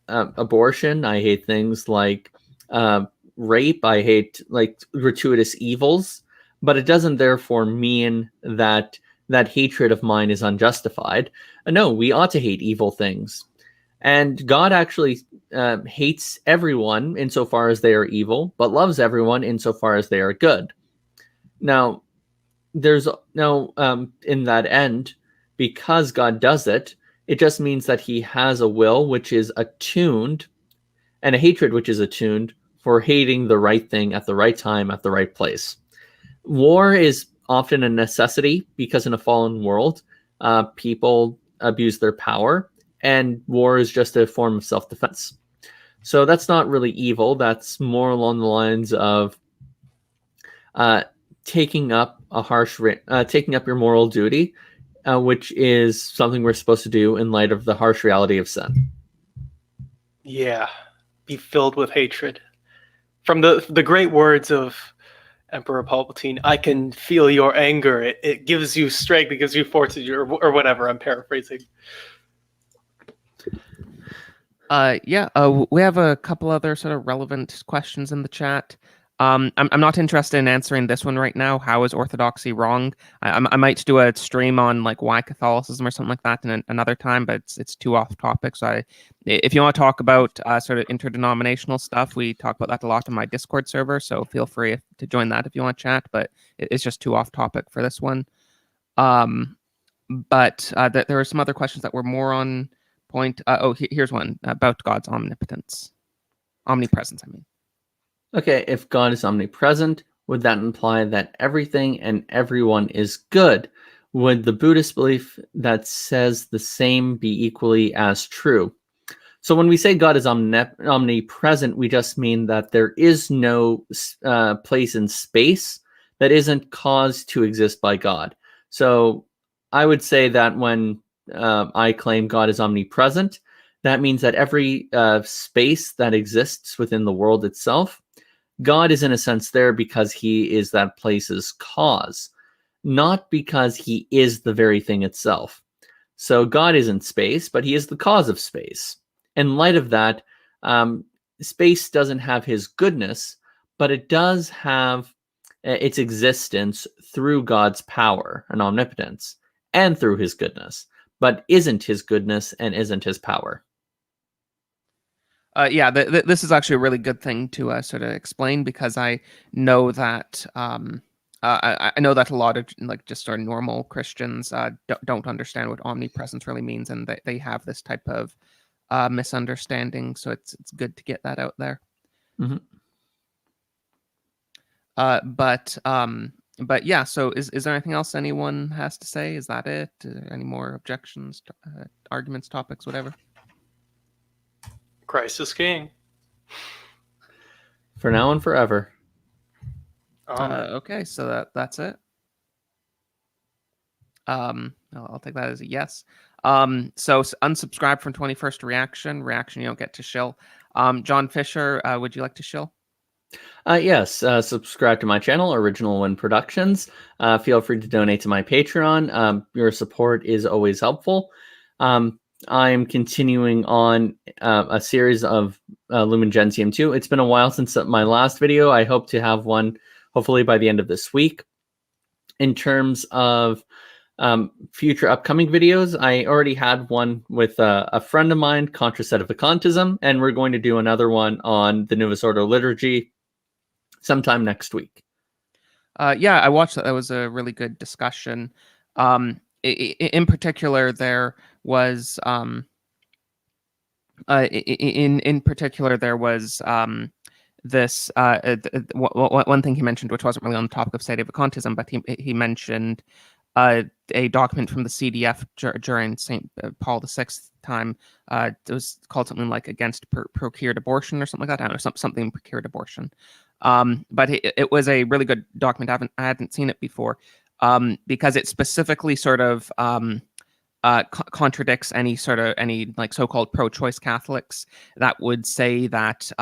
[SPEAKER 2] abortion. I hate things like rape. I hate like gratuitous evils, but it doesn't therefore mean that hatred of mine is unjustified. No, we ought to hate evil things. And God actually hates everyone insofar as they are evil, but loves everyone insofar as they are good. Now, there's no, in that end, because God does it, it just means that he has a will which is attuned, and a hatred which is attuned for hating the right thing at the right time, at the right place. War is often a necessity because in a fallen world, people abuse their power, and war is just a form of self-defense. So that's not really evil. That's more along the lines of taking up your moral duty, which is something we're supposed to do in light of the harsh reality of sin.
[SPEAKER 3] Yeah, be filled with hatred. From the great words of Emperor Palpatine, I can feel your anger. It gives you strength. It gives you fortitude, or whatever. I'm paraphrasing.
[SPEAKER 1] We have a couple other sort of relevant questions in the chat. I'm not interested in answering this one right now. How is orthodoxy wrong? I might do a stream on like why Catholicism or something like that in another time, but it's too off topic. So if you want to talk about sort of interdenominational stuff, we talk about that a lot on my Discord server. So feel free to join that if you want to chat, but it's just too off topic for this one. But there are some other questions that were more on point. Here's one about God's omnipotence. Omnipresence, I mean.
[SPEAKER 2] Okay, if God is omnipresent, would that imply that everything and everyone is good? Would the Buddhist belief that says the same be equally as true? So when we say God is omnipresent, we just mean that there is no place in space that isn't caused to exist by God. So I would say that when I claim God is omnipresent, that means that every space that exists within the world itself, God is in a sense there because he is that place's cause, not because he is the very thing itself. So God isn't space, but he is the cause of space. In light of that, space doesn't have his goodness, but it does have its existence through God's power and omnipotence and through his goodness, but isn't his goodness and isn't his power.
[SPEAKER 1] This is actually a really good thing to sort of explain, because I know that I know that a lot of like just sort of normal Christians don't understand what omnipresence really means, and they have this type of misunderstanding. So it's good to get that out there.
[SPEAKER 2] Mhm.
[SPEAKER 1] But yeah. So is there anything else anyone has to say? Is that it? Any more objections, arguments, topics, whatever?
[SPEAKER 3] Christ is king.
[SPEAKER 2] For now and forever.
[SPEAKER 1] Okay, so that's it. I'll take that as a yes. So unsubscribe from 21st Reaction. Reaction you don't get to shill. John Fisher, would you like to shill?
[SPEAKER 2] Yes, subscribe to my channel, Original One Productions. Feel free to donate to my Patreon. Your support is always helpful. I'm continuing on a series of Lumen Gentium 2. It's been a while since my last video. I hope to have one hopefully by the end of this week. In terms of future upcoming videos, I already had one with a friend of mine, Contra Sedevacantism, and we're going to do another one on the Novus Ordo liturgy sometime next week.
[SPEAKER 1] Yeah, I watched that. That was a really good discussion. In particular, there was this one thing he mentioned, which wasn't really on the topic of Sedevacantism, but he mentioned a document from the CDF during St. Paul VI time. It was called something like Against Procured Abortion or something like that. I don't know, something procured abortion. But it was a really good document. I hadn't seen it before because it specifically sort of contradicts any like so-called pro-choice Catholics that would say that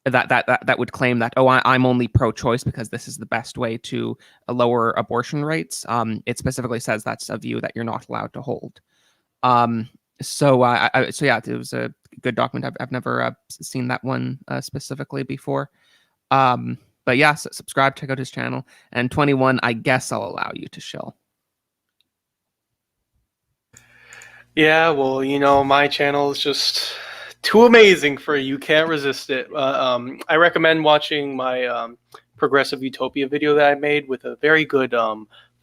[SPEAKER 1] that would claim that, oh, I'm only pro-choice because this is the best way to lower abortion rates. It specifically says that's a view that you're not allowed to hold. So yeah, it was a good document. I've never seen that one specifically before. But yeah, subscribe, check out his channel. And 21, I guess I'll allow you to shill.
[SPEAKER 3] Yeah, well, my channel is just too amazing for you. Can't resist it. I recommend watching my Progressive Utopia video that I made with a very good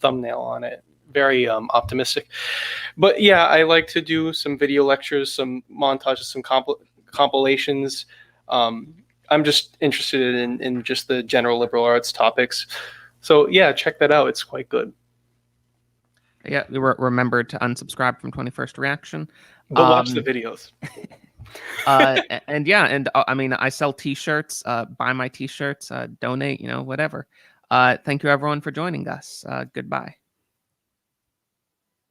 [SPEAKER 3] thumbnail on it. Very optimistic. But yeah, I like to do some video lectures, some montages, some compilations. I'm just interested in just the general liberal arts topics. So yeah, check that out. It's quite good.
[SPEAKER 1] Yeah, remember to unsubscribe from 21st Reaction.
[SPEAKER 3] Go watch the videos.
[SPEAKER 1] And yeah, and I mean, I sell t-shirts. Buy my t-shirts. Donate. Whatever. Thank you everyone for joining us. Goodbye.